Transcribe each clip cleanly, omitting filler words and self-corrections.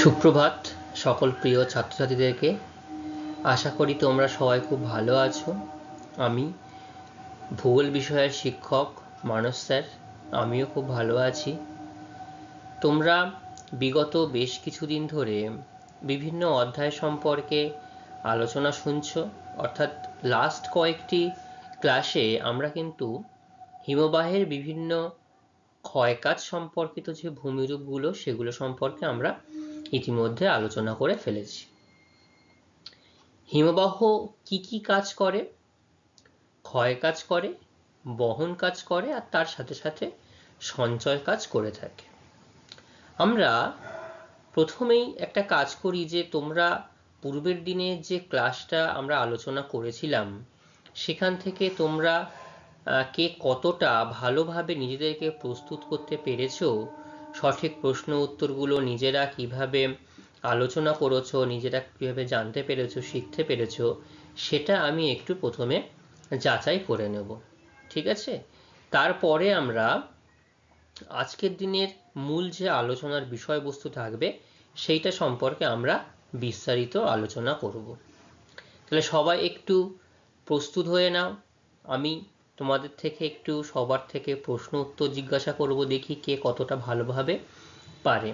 সুপ্রভাত সকল প্রিয় ছাত্রছাত্রীদেরকে। আশা করি তোমরা সবাই খুব ভালো আছো। আমি ভূগোল বিষয়ের শিক্ষক মানস স্যার, আমিও খুব ভালো আছি। তোমরা বিগত বেশ কিছুদিন ধরে বিভিন্ন অধ্যায় সম্পর্কে আলোচনা শুনছো, অর্থাৎ লাস্ট কয়েকটি ক্লাসে আমরা কিন্তু হিমবাহের বিভিন্ন ক্ষয়কাজ সম্পর্কিত যে ভূমিরূপগুলো সেগুলো সম্পর্কে আমরা ইতিমধ্যে আলোচনা করে ফেলেছি। হিমবাহ কি কি কাজ করে? ক্ষয় কাজ করে, বহন কাজ করে, আর তার সাথে সাথে সঞ্চয় কাজ করে থাকে। আমরা প্রথমেই একটা কাজ করি যে তোমরা পূর্বের দিনে যে ক্লাসটা আমরা আলোচনা করেছিলাম সেখান থেকে তোমরা কে কতটা ভালোভাবে নিজেদেরকে প্রস্তুত করতে পেরেছো, সঠিক প্রশ্ন উত্তরগুলো নিজেরা কিভাবে আলোচনা করেছো, নিজেরা কিভাবে জানতে পেরেছো, শিখতে পেরেছো, সেটা আমি একটু প্রথমে যাচাই করে নেব, ঠিক আছে? তারপরে আমরা আজকের দিনের মূল যে আলোচনার বিষয়বস্তু থাকবে সেইটা সম্পর্কে আমরা বিস্তারিত আলোচনা করব। তাহলে সবাই একটু প্রস্তুত হয়ে নাও। আমি তোমাদের থেকে একটু সবার থেকে প্রশ্ন উত্তর জিজ্ঞাসা করব, দেখি কে কতটা ভালোভাবে পারে।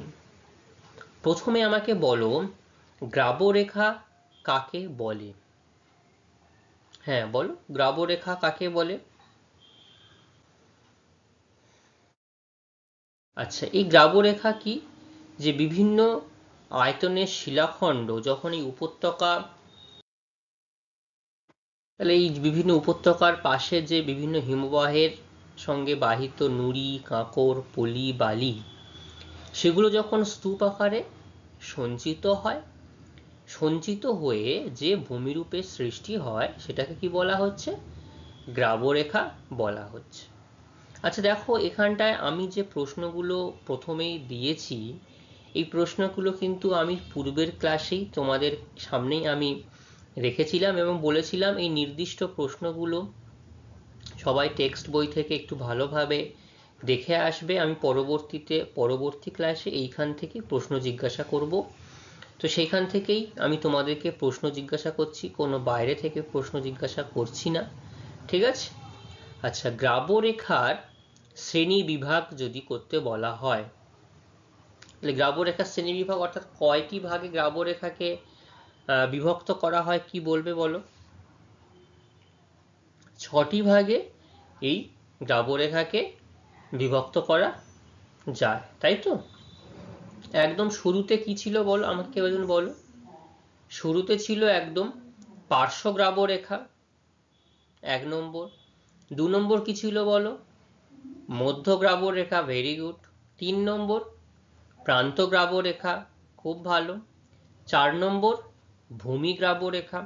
প্রথমে আমাকে বলো, গ্রাবরেখা কাকে বলে? হ্যাঁ বলো, গ্রাবরেখা কাকে বলে? আচ্ছা, এই গ্রাবরেখা কি? যে বিভিন্ন আয়তনের শিলাখণ্ড যখন এই উপত্যকা, তাহলে এই বিভিন্ন উপত্যকার পাশে যে বিভিন্ন হিমবাহের সঙ্গে বাহিত নুড়ি, কাঁকর, পলি, বালি, সেগুলো যখন স্তূপ আকারে সঞ্চিত হয়, সঞ্চিত হয়ে যে ভূমিরূপের সৃষ্টি হয় সেটাকে কি বলা হচ্ছে? গ্রাবরেখা বলা হচ্ছে। আচ্ছা দেখো, এখানটায় আমি যে প্রশ্নগুলো প্রথমেই দিয়েছি এই প্রশ্নগুলো কিন্তু আমি পূর্বের ক্লাসেই তোমাদের সামনেই আমি রেখেছিলাম এবং বলেছিলাম এই নির্দিষ্ট প্রশ্নগুলো সবাই টেক্সট বই থেকে একটু ভালোভাবে দেখে আসবে। আমি পরবর্তী ক্লাসে এইখান থেকে প্রশ্ন জিজ্ঞাসা করব। তো সেইখান থেকেই আমি তোমাদেরকে প্রশ্ন জিজ্ঞাসা করছি, কোনো বাইরে থেকে প্রশ্ন জিজ্ঞাসা করছি না, ঠিক আছে? আচ্ছা, গ্রাবরেখার শ্রেণী বিভাগ যদি করতে বলা হয়, তাহলে গ্রাবরেখার শ্রেণী বিভাগ অর্থাৎ কয়টি ভাগে গ্রাবরেখাকে বিভক্ত করা হয় কি বলবে বলো? 6টি ভাগে এই গ্রাবরেখাকে বিভক্ত করা যায়, তাই তো? একদম শুরুতে কি ছিল বলো, আমাকে কেউ একজন বলো। শুরুতে ছিল একদম পার্শ্ব গ্রাবরেখা, 1 নম্বর। 2 নম্বর কি ছিল বলো? মধ্য গ্রাবরেখা, ভেরি গুড। 3 নম্বর প্রান্ত গ্রাবরেখা, খুব ভালো। 4 নম্বর ভূমি গ্রাবরেখা।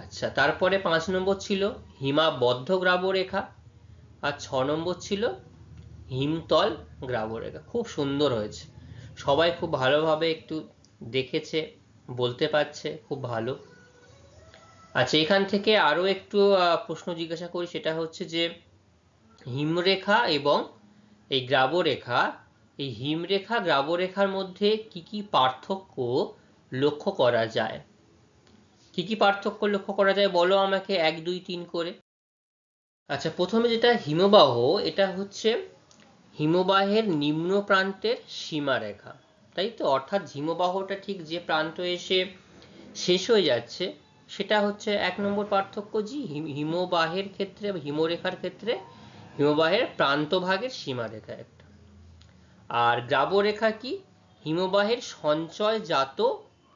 আচ্ছা, তারপরে 5 নম্বর ছিল হিমাবদ্ধ গ্রাবরেখা, আর 6 নম্বর ছিল হিমতল গ্রাবরেখা। খুব সুন্দর হয়েছে, সবাই খুব ভালোভাবে একটু দেখেছে, বলতে পারছে, খুব ভালো। আচ্ছা, এখান থেকে আরো একটু প্রশ্ন জিজ্ঞাসা করি, সেটা হচ্ছে যে হিমরেখা এবং এই গ্রাবরেখা, এই হিমরেখা গ্রাবরেখার মধ্যে কি কি পার্থক্য লক্ষ্য করা যায়? কি কি পার্থক্য লক্ষ্য করা যায় বলো আমাকে 1, 2, 3 করে। আচ্ছা, প্রথমে যেটা হিমবাহ, এটা হচ্ছে হিমবাহের নিম্ন প্রান্তের সীমারেখা, তাই তো? অর্থাৎ হিমবাহটা ঠিক যে প্রান্ত এসে শেষ হয়ে যাচ্ছে সেটা হচ্ছে 1 নম্বর পার্থক্য। জি, হিমবাহের ক্ষেত্রে, হিমরেখার ক্ষেত্রে হিমবাহের প্রান্তভাগের সীমারেখা একটা। আর গ্রাবরেখা কি? হিমবাহের সঞ্চয়জাত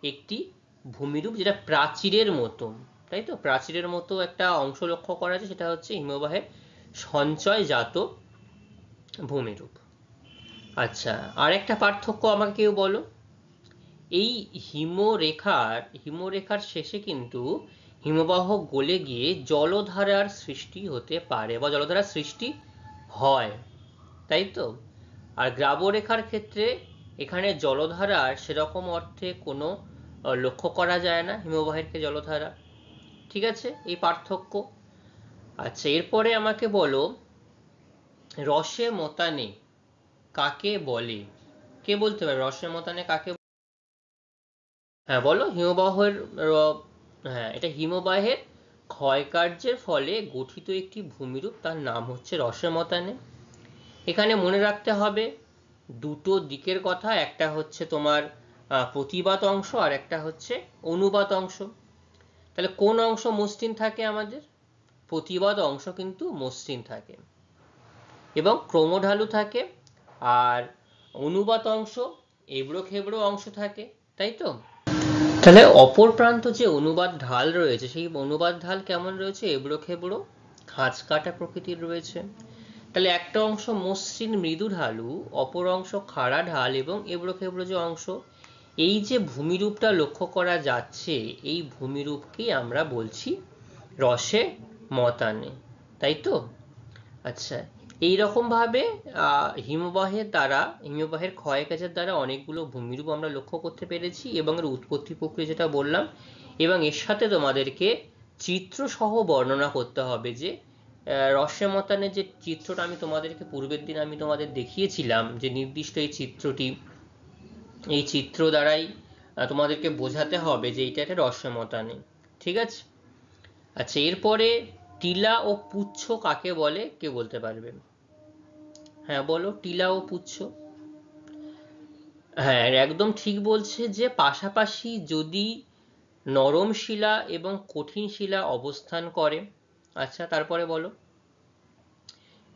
একটি ভূমিরূপ, যেটা প্রাচীরের মতো, তাই তো? প্রাচীরের মতো একটা অংশ লক্ষ্য করা যায়, সেটা হচ্ছে হিমবাহের সঞ্চয়জাত ভূমিরূপ। আচ্ছা, আর একটা পার্থক্য আমাকে কেউ বলো। এই হিমরেখার শেষে কিন্তু হিমবাহ গলে গিয়ে জলধারার সৃষ্টি হতে পারে বা জলধারার সৃষ্টি হয়, তাই তো? আর গ্রাবরেখার ক্ষেত্রে এখানে জলধারার সেরকম অর্থে কোনো লক্ষ্য করা যায় না, হিমবাহের জলধারা, ঠিক আছে? এই পার্থক্য। আচ্ছা, এরপরে আমাকে বলো, রসে মতানে কাকে বলে? কে বলতে পারে রসে মতানে কাকে? হ্যাঁ বলো, হ্যাঁ, এটা হিমবাহের ক্ষয়কার্যের ফলে গঠিত একটি ভূমিরূপ, তার নাম হচ্ছে রসেমতানে। এখানে মনে রাখতে হবে দুটো দিকের কথা, একটা হচ্ছে তোমার প্রতিবাদ অংশ আর একটা হচ্ছে অনুবাদ অংশ। তাহলে কোন অংশ মসৃণ থাকে আমাদের? প্রতিবাদ অংশ কিন্তু মসৃণ থাকে এবং ক্রমঢালু থাকে, আর অনুবাদ অংশ এবড়ো খেবড়ো অংশ থাকে, তাই তো? তাহলে অপর প্রান্ত যে অনুবাদ ঢাল রয়েছে, সেই অনুবাদ ঢাল কেমন রয়েছে? এবড়ো খেবড়ো খাঁজ কাটা প্রকৃতির রয়েছে। তাহলে একটা অংশ মসৃণ মৃদু ঢালু, অপর অংশ খাড়া ঢাল এবং এবড়ো খেবড়ো যে অংশ, এই যে ভূমিরূপটা লক্ষ্য করা যাচ্ছে, এই ভূমিরূপকেই আমরা বলছি রসে মতানে, তাই তো? আচ্ছা, এইরকম ভাবে হিমবাহের ক্ষয়কাজের দ্বারা অনেকগুলো ভূমিরূপ আমরা লক্ষ্য করতে পেরেছি এবং এর উৎপত্তি প্রক্রিয়া যেটা বললাম, এবং এর সাথে তোমাদেরকে চিত্র সহ বর্ণনা করতে হবে যে রস্যমতানের যে চিত্রটা আমি তোমাদেরকে পূর্বের দিন আমি তোমাদের দেখিয়েছিলাম, যে নির্দিষ্ট এই চিত্র দ্বারাই তোমাদেরকে বোঝাতে হবে যে এইটা একটা রস্যমতানে। ঠিক আছে? আচ্ছা, এরপরে টিলা ও পুচ্ছ কাকে বলে কেউ বলতে পারবে? হ্যাঁ বলো, টিলা ও পুচ্ছ। হ্যাঁ, একদম ঠিক বলছে যে পাশাপাশি যদি নরম শিলা এবং কঠিন শিলা অবস্থান করে। আচ্ছা, তারপরে বলো,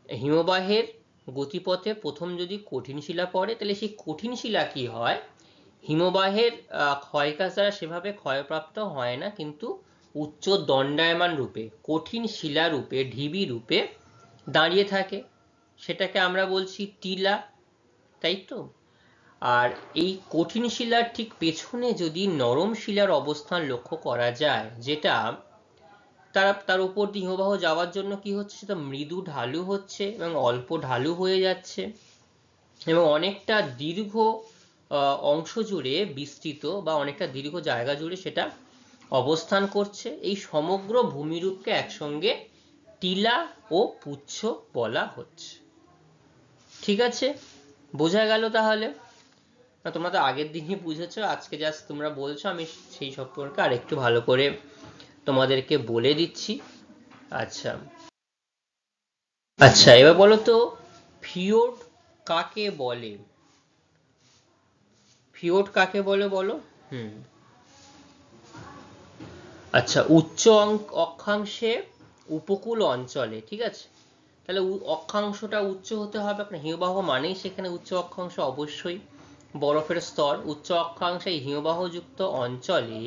হিমবাহের গতিপথে প্রথম যদি কঠিন শিলা পড়ে, তাহলে সেই কঠিন শিলা কি হয়? হিমবাহের ক্ষয়কাজ দ্বারা সেভাবে ক্ষয়প্রাপ্ত হয় না, কিন্তু উচ্চ দণ্ডায়মান রূপে, কঠিন শিলা রূপে, ঢিবি রূপে দাঁড়িয়ে থাকে, সেটাকে আমরা বলছি টিলা, তাই তো? আর এই কঠিন শিলার ঠিক পেছনে যদি নরম শিলার অবস্থান লক্ষ্য করা যায়, যেটা তার উপর দিয়ে হিমবাহ যাওয়ার জন্য কি হচ্ছে, সেটা মৃদু ঢালু হচ্ছে এবং অল্প ঢালু হয়ে যাচ্ছে এবং অনেকটা দীর্ঘ অংশ জুড়ে বিস্তৃত, বা অনেকটা দীর্ঘ জায়গা জুড়ে সেটা অবস্থান করছে, এই সমগ্র ভূমিরূপকে একসঙ্গে টিলা ও পুচ্ছ বলা হচ্ছে। ঠিক আছে, বোঝা গেল তাহলে? তোমরা তো আগের দিনই বুঝেছো, আজকে জাস্ট তোমরা বলছো, আমি সেই সম্পর্কে আরেকটু ভালো করে তোমাদেরকে বলে দিচ্ছি। আচ্ছা আচ্ছা, এবার বলো তো, ফিওর্ড কাকে বলে? ফিওর্ড কাকে বলে বলো? আচ্ছা, উচ্চ অক্ষাংশে উপকূল অঞ্চলে, ঠিক আছে? তাহলে অক্ষাংশটা উচ্চ হতে হবে, আপনার হিমবাহ মানেই সেখানে উচ্চ অক্ষাংশ অবশ্যই বরফের স্তর। উচ্চ অক্ষাংশে হিমবাহযুক্ত অঞ্চলে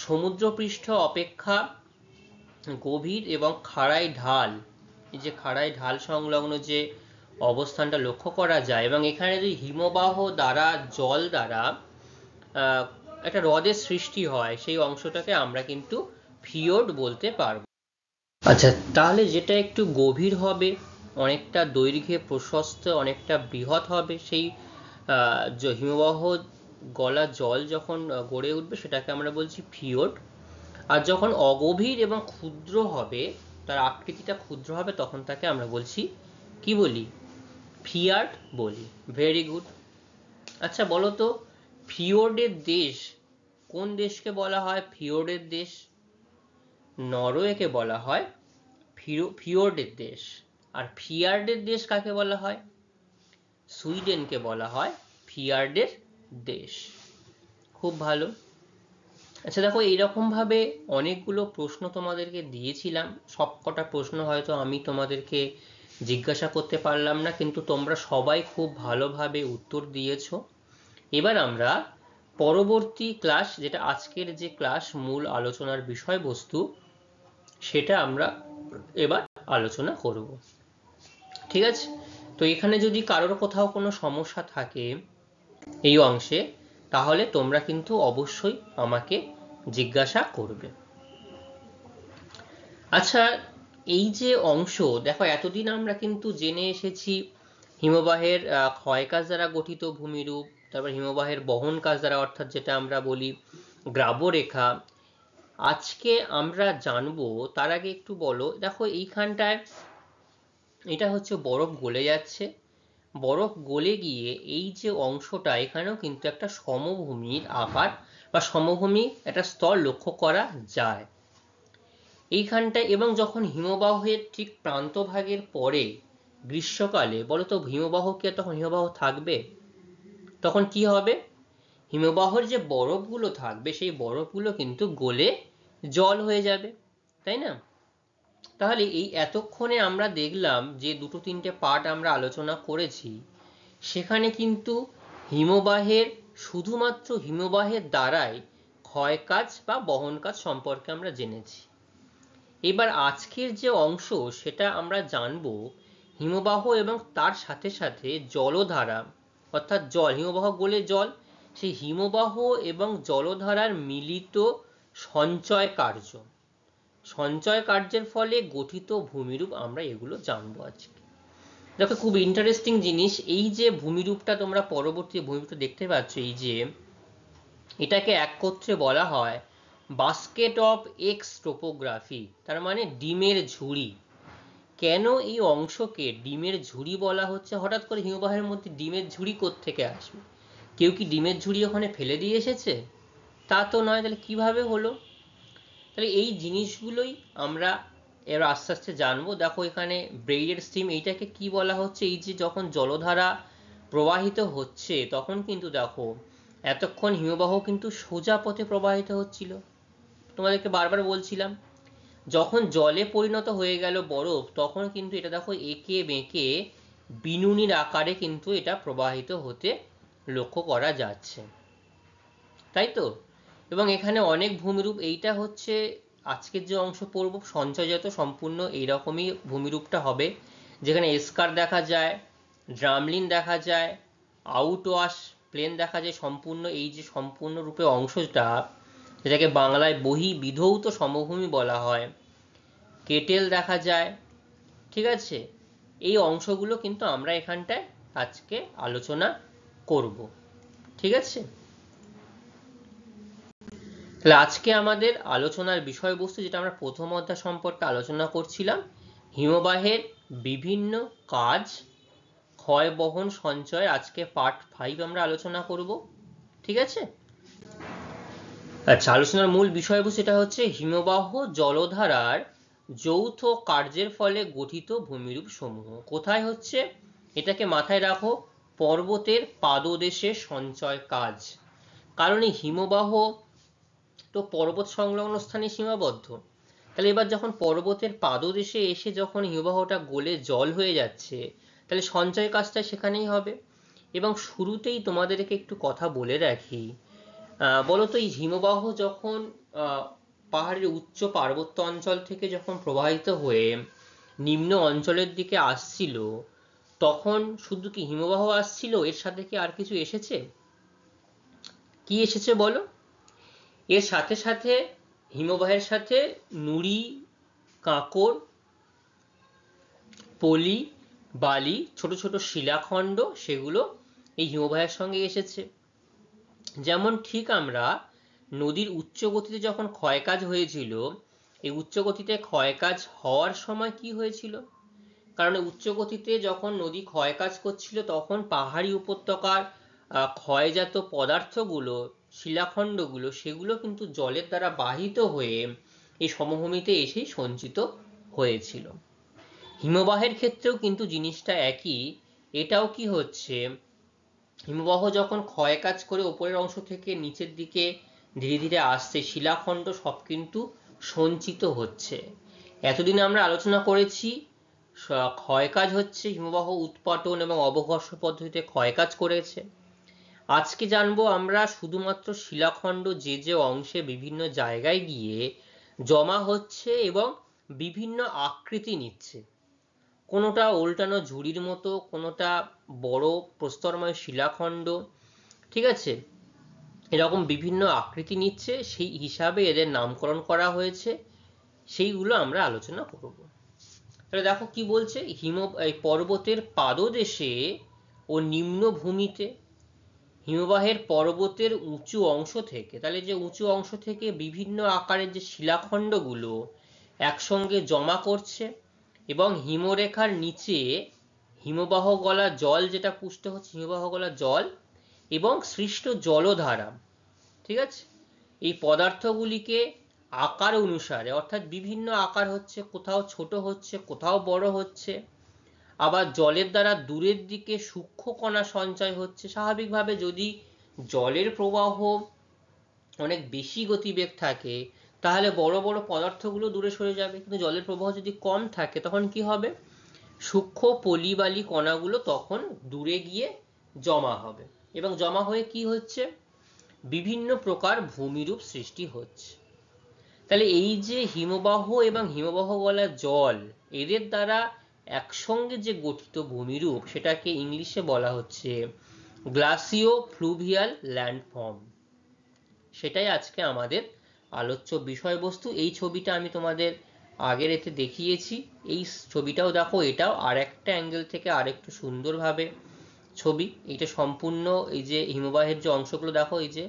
সমুদ্রপৃষ্ঠ অপেক্ষা গভীর এবং খাড়াই ঢাল, এই যে খাড়াই ঢাল সংলগ্ন যে অবস্থানটা লক্ষ্য করা যায়, এবং এখানে যদি হিমবাহ দ্বারা জল দ্বারা একটা হ্রদের সৃষ্টি হয়, সেই অংশটাকে আমরা কিন্তু ফিওর্ড বলতে পারবো। আচ্ছা, তাহলে যেটা একটু গভীর হবে, অনেকটা দৈর্ঘ্যে প্রশস্ত, অনেকটা বৃহৎ হবে, সেই হিমবাহ গলা জল যখন গড়ে উঠবে, সেটাকে আমরা বলছি ফিওর্ড। আর যখন অগভীর এবং ক্ষুদ্র হবে, তার আকৃতিটা ক্ষুদ্র হবে, তখন তাকে আমরা বলছি কি বলি? ফিয়ার্ড বলি। Very good. আচ্ছা বলো তো, ফিওর্ডের দেশ কোন দেশকে বলা হয়? ফিওর্ডের দেশ নরওয়েকে বলা হয় ফিওর্ডের দেশ। আর ফিয়ার্ডের দেশ কাকে বলা হয়? সুইডেনকে বলা হয় ফিয়ার্ডের দেশ। খুব ভালো। আচ্ছা দেখো, এইরকম ভাবে অনেকগুলো প্রশ্ন তোমাদেরকে দিয়েছিলাম, সবকটা প্রশ্ন হয়তো আমি তোমাদেরকে জিজ্ঞাসা করতে পারলাম না, কিন্তু তোমরা সবাই খুব ভালোভাবে উত্তর দিয়েছো। এবার আমরা পরবর্তী ক্লাস, যেটা আজকের যে ক্লাস মূল আলোচনার বিষয়বস্তু, সেটা আমরা এবার আলোচনা করব। ঠিক আছে? তো এখানে যদি কারোর কোথাও কোনো সমস্যা থাকে এই অংশে, তাহলে তোমরা কিন্তু অবশ্যই আমাকে জিজ্ঞাসা করবে। আচ্ছা, এই যে অংশ দেখো, এতদিন আমরা কিন্তু জেনে এসেছি হিমবাহের ক্ষয়কাজ দ্বারা গঠিত ভূমিরূপ, তারপর হিমবাহের বহন কাজ দ্বারা, অর্থাৎ যেটা আমরা বলি গ্রাবরেখা। আজকে আমরা জানবো, তার আগে একটু বলো, দেখো এইখানটায় এটা হচ্ছে বরফ গলে যাচ্ছে, বরফ গলে গিয়ে এই যে অংশটা, এখানেও কিন্তু একটা সমভূমির আকার বা সমভূমি একটা স্তর লক্ষ্য করা যায় এইখানটায়। এবং যখন হিমবাহের ঠিক প্রান্তভাগের পরে গ্রীষ্মকালে, বলতো হিমবাহ কি আর তখন হিমবাহ থাকবে? তখন কি হবে? হিমবাহের যে বরফগুলো থাকবে সেই বরফগুলো কিন্তু গলে জল হয়ে যাবে, তাই না? তাহলে এই এতক্ষণে আমরা দেখলাম যে দুটো তিনটে পার্ট আমরা আলোচনা করেছি, সেখানে কিন্তু হিমবাহের, শুধুমাত্র হিমবাহের দ্বারাই ক্ষয় কাজ বা বহন কাজ সম্পর্কে আমরা জেনেছি। এবার আজকের যে অংশ সেটা আমরা জানব হিমবাহ এবং তার সাথে সাথে জলধারা, অর্থাৎ জল, হিমবাহ গলে জল, সেই হিমবাহ এবং জলধারার মিলিত সঞ্চয় কার্য, সঞ্চয় কার্যের ফলে গঠিত ভূমিরূপ, আমরা এগুলো জানবো আজকে। দেখো খুব ইন্টারেস্টিং জিনিস, এই যে ভূমিরূপটা তোমরা পরবর্তী ভূমিরূপটা দেখতে পাচ্ছ, এই যে এটাকে একত্রে বলা হয় বাস্কেট অফ এক্স টোপোগ্রাফি, তার মানে ডিমের ঝুড়ি। কেন এই অংশকে ডিমের ঝুড়ি বলা হচ্ছে? হঠাৎ করে হিমবাহের মধ্যে ডিমের ঝুড়ি কোত্থেকে আসবে? কেউ কি ডিমের ঝুড়ি ওখানে ফেলে দিয়ে এসেছে? তা তো নয়। তাহলে কিভাবে হলো? তাহলে এই জিনিসগুলোই আমরা এবার আস্তে আস্তে জানবো। দেখো এখানে ব্রেইলের স্ট্রিম, এইটাকে কি বলা হচ্ছে? এই যে যখন জলধারা প্রবাহিত হচ্ছে তখন কিন্তু দেখো এতক্ষণ হিমবাহ কিন্তু সোজা পথে প্রবাহিত হচ্ছিল, তোমাদেরকে বারবার বলছিলাম। যখন জলে পরিণত হয়ে গেল বরফ, তখন কিন্তু এটা দেখো এঁকে বেঁকে বিনুনির আকারে কিন্তু এটা প্রবাহিত হতে লক্ষ্য করা যাচ্ছে, তাই তো? এবং এখানে অনেক ভূমিরূপ, এইটা হচ্ছে আজকের যে অংশ পড়ব সঞ্চয়জাত, সম্পূর্ণ এইরকমই ভূমিরূপটা হবে, যেখানে এসকার দেখা যায়, ড্রামলিন দেখা যায়, আউটওয়াশ প্লেন দেখা যায়, সম্পূর্ণ এই যে সম্পূর্ণ রূপে অংশটা, যেটাকে বাংলায় বহি বিধৌত সমভূমি বলা হয়, কেটেল দেখা যায়, ঠিক আছে? এই অংশগুলো কিন্তু আমরা এখানটায় আজকে আলোচনা করব, ঠিক আছে? তাহলে আজকে আমাদের আলোচনার বিষয়বস্তু, যেটা আমরা প্রথম অধ্যায় সম্পর্কে আলোচনা করছিলাম, হিমবাহের বিভিন্ন কাজ, ক্ষয় বহন সঞ্চয়, আজকে পার্ট 5 আমরা আলোচনা করব, ঠিক আছে? আচ্ছা, আলোচনার মূল বিষয়বস্তু এটা হচ্ছে হিমবাহ জলধারার যৌথ কার্যের ফলে গঠিত ভূমিরূপ সমূহ। কোথায় হচ্ছে? এটাকে মাথায় রাখো, পর্বতের পাদদেশে সঞ্চয় কাজ। কারণ এই হিমবাহ তো পর্বত সংলগ্ন স্থানে সীমাবদ্ধ। তাহলে এবার যখন পর্বতের পাদদেশে এসে যখন হিমবাহটা গলে জল হয়ে যাচ্ছে, তাহলে সঞ্চয় কাজটা সেখানেই হবে। এবং শুরুতেই তোমাদেরকে একটু কথা বলে রাখি, বলতো এই হিমবাহ যখন পাহাড়ের উচ্চ পার্বত্য অঞ্চল থেকে যখন প্রবাহিত হয়ে নিম্ন অঞ্চলের দিকে আসছিল, তখন শুধু কি হিমবাহ আসছিল? এর সাথে কি আর কিছু এসেছে? কি এসেছে বলো? এর সাথে সাথে, হিমবাহের সাথে নুড়ি, কাঁকর, পলি, বালি, ছোট ছোট শিলাখণ্ড, সেগুলো এই হিমবাহের সঙ্গে এসেছে। যেমন ঠিক আমরা নদীর উচ্চ গতিতে যখন ক্ষয়কাজ হয়েছিল, এই উচ্চ গতিতে ক্ষয়কাজ হওয়ার সময় কি হয়েছিল? কারণ উচ্চ গতিতে যখন নদী ক্ষয়কাজ করছিল, তখন পাহাড়ি উপত্যকার ক্ষয়জাত পদার্থগুলো, শিলাখণ্ডগুলো, সেগুলো কিন্তু জলের দ্বারা বাহিত হয়ে এই সমভূমিতে এসেই সঞ্চিত হয়েছিল। হিমবাহের ক্ষেত্রেও কিন্তু জিনিসটা একই। এটাও কি হচ্ছে, হিমবাহ যখন ক্ষয়কাজ করে উপরের অংশ থেকে নিচের দিকে ধীরে ধীরে আসছে, শিলাখণ্ড সব কিন্তু সঞ্চিত হচ্ছে। এতদিন আমরা আলোচনা করেছি ক্ষয়কাজ হচ্ছে, হিমবাহ উৎপাটন এবং অবঘর্ষ পদ্ধতিতে ক্ষয়কাজ করেছে। আজকে জানবো আমরা শুধুমাত্র শিলাখণ্ড যে যে অংশে বিভিন্ন জায়গায় গিয়ে জমা হচ্ছে এবং বিভিন্ন আকৃতি নিচ্ছে, কোনোটা উল্টানো ঝুড়ির মতো, কোনোটা বড় প্রস্তরময় শিলাখণ্ড, ঠিক আছে? এরকম বিভিন্ন আকৃতি নিচ্ছে, সেই হিসাবে এদের নামকরণ করা হয়েছে, সেইগুলো আমরা আলোচনা করব। তাহলে দেখো কি বলছে, পর্বতের পাদদেশে ও নিম্নভূমিতে, হিমবাহের পর্বতের উঁচু অংশ থেকে, তাহলে যে উঁচু অংশ থেকে বিভিন্ন আকারের যে শিলাখণ্ডগুলো একসঙ্গে জমা করছে এবং হিমরেখার নিচে হিমবাহ গলা জল যেটা পুষ্ট হচ্ছে হিমবাহ গলা জল এবং সৃষ্ট জলধারা, ঠিক আছে, এই পদার্থগুলিকে আকার অনুসারে অর্থাৎ বিভিন্ন আকার হচ্ছে, কোথাও ছোট হচ্ছে কোথাও বড় হচ্ছে, আবার জলের দ্বারা দূরের দিকে সূক্ষ্ম কণা সঞ্চয় হচ্ছে। স্বাভাবিকভাবে যদি জলের প্রবাহ অনেক বেশি গতিবেগ থাকে তাহলে বড় বড় পদার্থগুলো দূরে সরে যাবে, কিন্তু জলের প্রবাহ যদি কম থাকে তখন কি হবে, সূক্ষ্ম পলিবালি কণাগুলো তখন দূরে গিয়ে জমা হবে এবং জমা হয়ে কি হচ্ছে, বিভিন্ন প্রকার ভূমিরূপ সৃষ্টি হচ্ছে। তাহলে এই যে হিমবাহ এবং হিমবাহ গলা জল এদের দ্বারা একসঙ্গে যে গঠিত ভূমিরূপ সেটাকে ইংলিশে বলা হচ্ছে গ্লাসিও ফ্লুভিয়াল ল্যান্ডফর্ম। সেটাই আজকে আমাদের আলোচ্য বিষয়বস্তু। এই ছবিটা আমি তোমাদের আগের এতে দেখিয়েছি, এই ছবিটাও দেখো, এটাও আর একটা অ্যাঙ্গেল থেকে আরেকটু সুন্দরভাবে ছবি। এটা সম্পূর্ণ এই যে হিমবাহের যে অংশগুলো দেখো, এই যে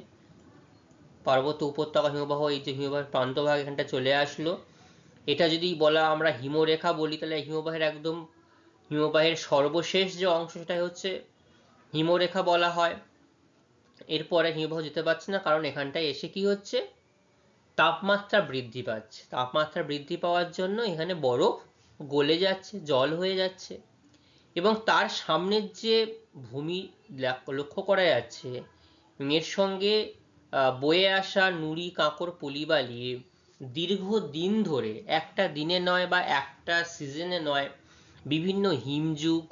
পার্বত্য উপত্যকা হিমবাহ, এই যে হিমবাহের প্রান্তভাগ এখানটা চলে আসলো, এটা যদি বলা আমরা হিমরেখা বলি তাহলে হিমবাহের একদম হিমবাহের সর্বশেষ যে অংশ সেটা হচ্ছে হিমরেখা বলা হয়। এরপরে হিমবাহ যেতে পারছে না, কারণ এখানটায় এসে কি হচ্ছে, তাপমাত্রা বৃদ্ধি পাচ্ছে। তাপমাত্রা বৃদ্ধি পাওয়ার জন্য এখানে বরফ গলে যাচ্ছে, জল হয়ে যাচ্ছে, এবং তার সামনের যে ভূমি লক্ষ্য করা যাচ্ছে এর সঙ্গে বয়ে আসা নুড়ি কাঁকর পলিবালি দীর্ঘদিন ধরে, একটা দিনে নয় বা একটা সিজনে নয়, বিভিন্ন হিমযুগ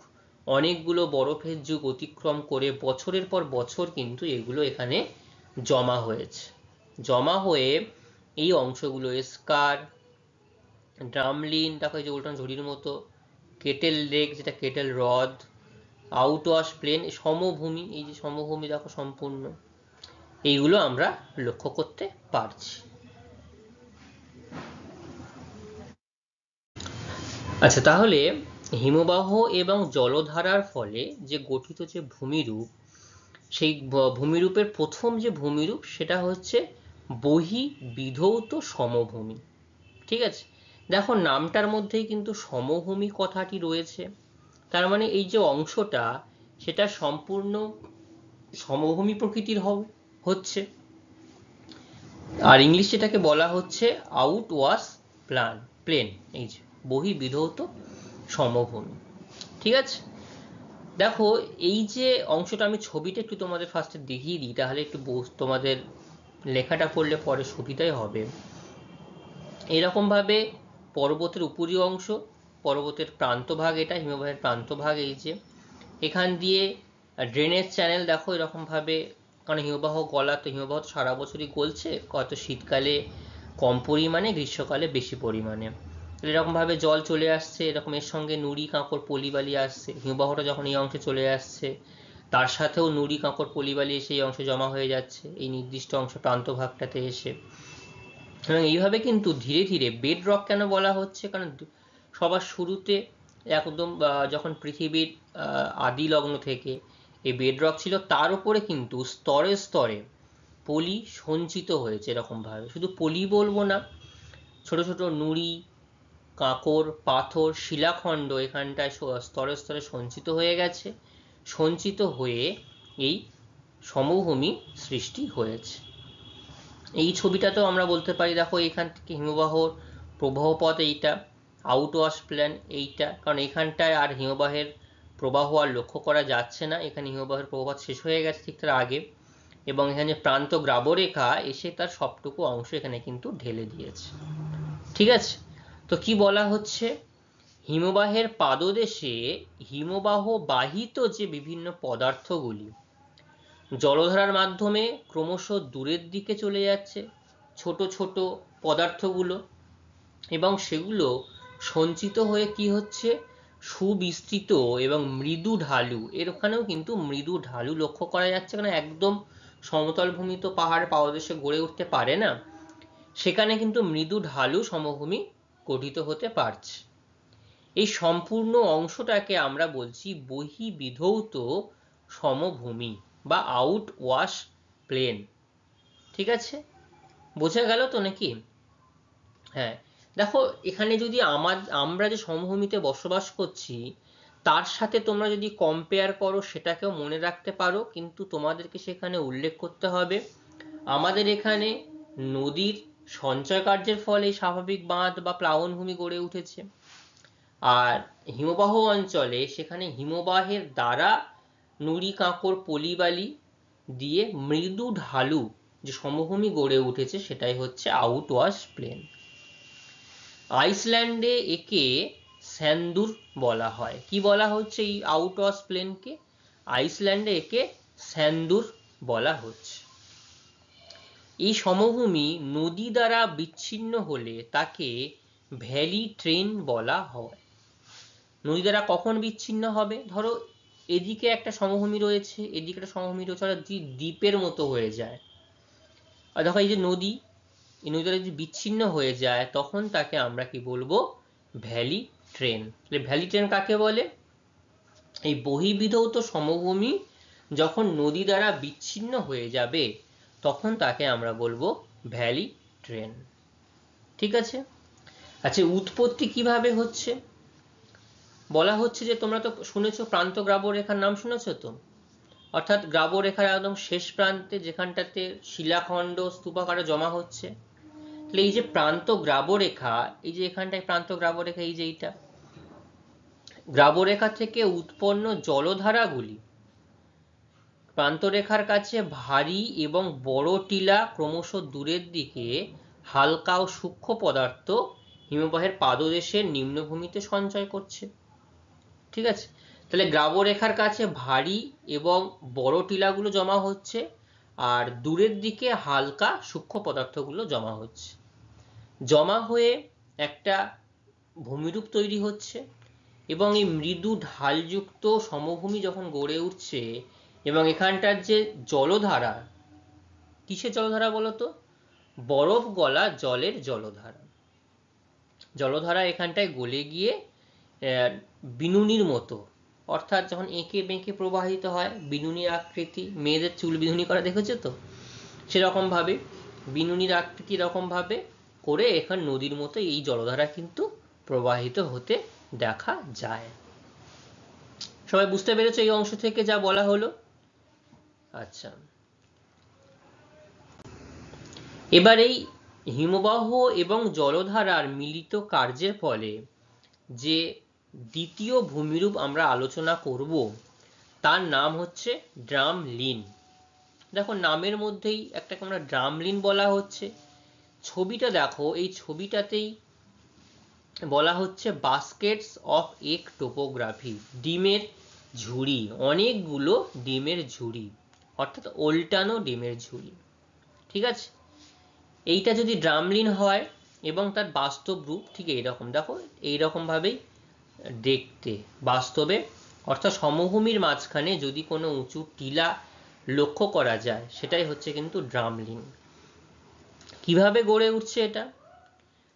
অনেকগুলো বরফের যুগ অতিক্রম করে বছরের পর বছর কিন্তু এগুলো এখানে জমা হয়েছে। জমা হয়ে এই অংশগুলো এস্কার, ড্রামলিন, দেখো এই যে উল্টান ঝুড়ির মতো, কেটেল লেক যেটা কেটেল হ্রদ, আউটওয়াশ প্লেন, সমভূমি, এই যে সমভূমি দেখো সম্পূর্ণ, এইগুলো আমরা লক্ষ্য করতে পারছি। আচ্ছা, তাহলে হিমবাহ এবং জলধারার ফলে যে গঠিত যে ভূমিরূপ, সেই ভূমিরূপের প্রথম যে ভূমিরূপ সেটা হচ্ছে বহিঃবিধৌত সমভূমি। ঠিক আছে, দেখো নামটার মধ্যেই কিন্তু সমভূমি কথাটি রয়েছে, তার মানে এই যে অংশটা সেটা সম্পূর্ণ সমভূমি প্রকৃতির হচ্ছে, আর ইংলিশ এটাকে বলা হচ্ছে আউটওয়াশ প্লেন, এই যে বহিঃবিধৌত সমভূমি। ঠিক আছে, দেখো এই যে অংশটা আমি ছবিটা একটু তোমাদের ফার্স্টে দেখিয়ে দিই, তাহলে একটু তোমাদের লেখাটা পড়লে পরে সুবিধাই হবে। এরকম ভাবে পর্বতের উপরি অংশ, পর্বতের প্রান্তভাগ, এটা হিমবাহের প্রান্তভাগ, এই যে এখান দিয়ে ড্রেনেজ চ্যানেল দেখো এরকম ভাবে, কারণ হিমবাহ গলা তো, হিমবাহ তো সারা বছরই গলছে, হয়তো শীতকালে কম পরিমাণে গ্রীষ্মকালে বেশি পরিমাণে, এরকম ভাবে জল চলে আসছে, এরকম এর সঙ্গে নুড়ি কাঁকড় পলিবালি আসছে, হিমবাহটা যখন এই অংশে চলে আসছে তার সাথেও নুড়ি কাঁকড় পলিবালি এসে এই অংশে জমা হয়ে যাচ্ছে এই নির্দিষ্ট অংশ প্রান্তভাগটাতে এসে, এবং এইভাবে কিন্তু ধীরে ধীরে বেড রক কেন বলা হচ্ছে, কারণ সবার শুরুতে একদম যখন পৃথিবীর আদি লগ্ন থেকে এই বেড রক ছিল, তার উপরে কিন্তু স্তরে স্তরে পলি সঞ্চিত হয়েছে। এরকম ভাবে শুধু পলি বলবো না, ছোট ছোট নুড়ি কাঁকর পাথর শিলাখণ্ড এখানটায় স্তরে স্তরে সঞ্চিত হয়ে গেছে, সঞ্চিত হয়ে এই সমভূমি সৃষ্টি হয়েছে। এই ছবিটাতেও আমরা বলতে পারি, দেখো এখান থেকে হিমবাহর প্রবাহপথ এইটা, আউটওয়াশ প্ল্যান এইটা, কারণ এখানটায় আর হিমবাহের প্রবাহ আর লক্ষ্য করা যাচ্ছে না, এখানে হিমবাহের প্রবাহ শেষ হয়ে গেছে ঠিক তার আগে, এবং এখানে প্রান্ত গ্রাবরেখা এসে তার সবটুকু অংশ এখানে কিন্তু ঢেলে দিয়েছে। ঠিক আছে, তো কি বলা হচ্ছে, হিমবাহের পাদদেশে হিমবাহ বাহিত যে বিভিন্ন পদার্থগুলি জলধারার মাধ্যমে ক্রমশ দূরের দিকে চলে যাচ্ছে, ছোট ছোট পদার্থগুলো, এবং সেগুলো সঞ্চিত হয়ে কি হচ্ছে, সুবিস্তৃত এবং মৃদু ঢালু, এর ওখানেও কিন্তু মৃদু ঢালু লক্ষ্য করা যাচ্ছে, কারণ একদম সমতল ভূমি তো পাহাড় পাদদেশে গড়ে উঠতে পারে না, সেখানে কিন্তু মৃদু ঢালু সমভূমি গঠিত হতে পারছে। এই সম্পূর্ণ অংশটাকে আমরা বলছি বহিঃবিধৌত সমভূমি বা আউটওয়াশ প্লেন। ঠিক আছে, বোঝা গেল তো নাকি? হ্যাঁ, দেখো এখানে যদি আমরা যে সমভূমিতে বসবাস করছি তার সাথে তোমরা যদি কম্পেয়ার করো সেটাকেও মনে রাখতে পারো, কিন্তু তোমাদেরকে সেখানে উল্লেখ করতে হবে আমাদের এখানে নদীর সঞ্চয় কার্যের ফলে স্বাভাবিক বাঁধ বা প্লাবনভূমি গড়ে উঠেছে, আর হিমবাহ অঞ্চলে সেখানে হিমবাহের দ্বারা নুড়ি কাঁকর পলিবালি দিয়ে মৃদু ঢালু যে সমভূমি গড়ে উঠেছে সেটাই হচ্ছে আউটওয়াশ প্লেন। আইসল্যান্ডে একে স্যান্দুর বলা হয়। কি বলা হচ্ছে এই আউটওয়াশ প্লেনকে? আইসল্যান্ডে একে স্যান্দুর বলা হচ্ছে। এই সমভূমি নদী দ্বারা বিচ্ছিন্ন হলে তাকে ভ্যালি ট্রেন বলা হয়। নদী দ্বারা কখন বিচ্ছিন্ন হবে? ধরো এদিকে একটা সমভূমি রয়েছে, এদিকে একটা সমভূমি রয়েছে, ওরা দ্বীপের মতো হয়ে যায়, আর দেখো এই যে নদী, এই নদী দ্বারা যদি বিচ্ছিন্ন হয়ে যায় তখন তাকে আমরা কি বলবো? Valley train. ভ্যালি ট্রেন কাকে বলে? এই বহির্বিধৌত সমভূমি যখন নদী দ্বারা বিচ্ছিন্ন হয়ে যাবে তখন তাকে আমরা বলবো ভ্যালি ট্রেন। ঠিক আছে। আচ্ছা, উৎপত্তি কিভাবে হচ্ছে? বলা হচ্ছে যে তোমরা তো শুনেছো প্রান্ত গ্রাবরেখার নাম শুনেছো তো, অর্থাৎ গ্রাবরেখার একদম শেষ প্রান্তে যেখানটাতে শিলাখণ্ড স্তূপাকারে জমা হচ্ছে, তাহলে এই যে প্রান্ত গ্রাবরেখা, এই যে এখানটায় প্রান্ত গ্রাবরেখা, এই যে এইটা গ্রাবরেখা থেকে উৎপন্ন জলধারাগুলি প্রান্তরেখার কাছে ভারী এবং বড় টিলা ক্রমশ দূরের দিকে হালকা ও সূক্ষ্ম পদার্থ হিমবাহের পাদদেশের নিম্নভূমিতে সঞ্চয় করছে। ঠিক আছে, তাহলে গ্রাবরেখার কাছে ভারী এবং বড় টিলাগুলো জমা হচ্ছে আর দূরের দিকে হালকা সূক্ষ্ম পদার্থগুলো জমা হচ্ছে, জমা হয়ে একটা ভূমিরূপ তৈরি হচ্ছে। এবং এই মৃদু ঢালযুক্ত সমভূমি যখন গড়ে উঠছে এবং এখানটার যে জলধারা, কিসের জলধারা বলতো? বরফ গলা জলের জলধারা। জলধারা এখানটায় গলে গিয়ে বিনুনির মতো, অর্থাৎ যখন এঁকে বেঁকে প্রবাহিত হয়, বিনুনির আকৃতি, মেয়েদের চুল বিনুনি করা দেখেছো তো, সেরকম ভাবে বিনুনির আকৃতি এরকম ভাবে করে এখান নদীর মতো এই জলধারা কিন্তু প্রবাহিত হতে দেখা যায়। সবাই বুঝতে পেরেছো এই অংশ থেকে যা বলা হলো? আচ্ছা, এবার এই হিমবাহ এবং জলধারার মিলিত কার্যের ফলে যে দ্বিতীয় ভূমিরূপ আমরা আলোচনা করব তার নাম হচ্ছে ড্রামলিন। দেখো নামের মধ্যেই একটা আমরা ড্রামলিন বলা হচ্ছে। ছবিটা দেখো, এই ছবিটাতেই বলা হচ্ছে বাস্কেটস অফ এগ টোপোগ্রাফি, ডিমের ঝুড়ি, অনেকগুলো ডিমের ঝুড়ি, অর্থাৎ ওল্টানো ডিমের ঝুড়ি। ঠিক আছে, এইটা যদি ড্রামলিন হয় এবং তার বাস্তব রূপ ঠিক এইরকম, দেখো এইরকম ভাবেই দেখতে বাস্তবে, অর্থাৎ সমভূমির মাঝখানে যদি কোনো উঁচু টিলা লক্ষ্য করা যায় সেটাই হচ্ছে কিন্তু ড্রামলিন। কিভাবে গড়ে উঠছে এটা?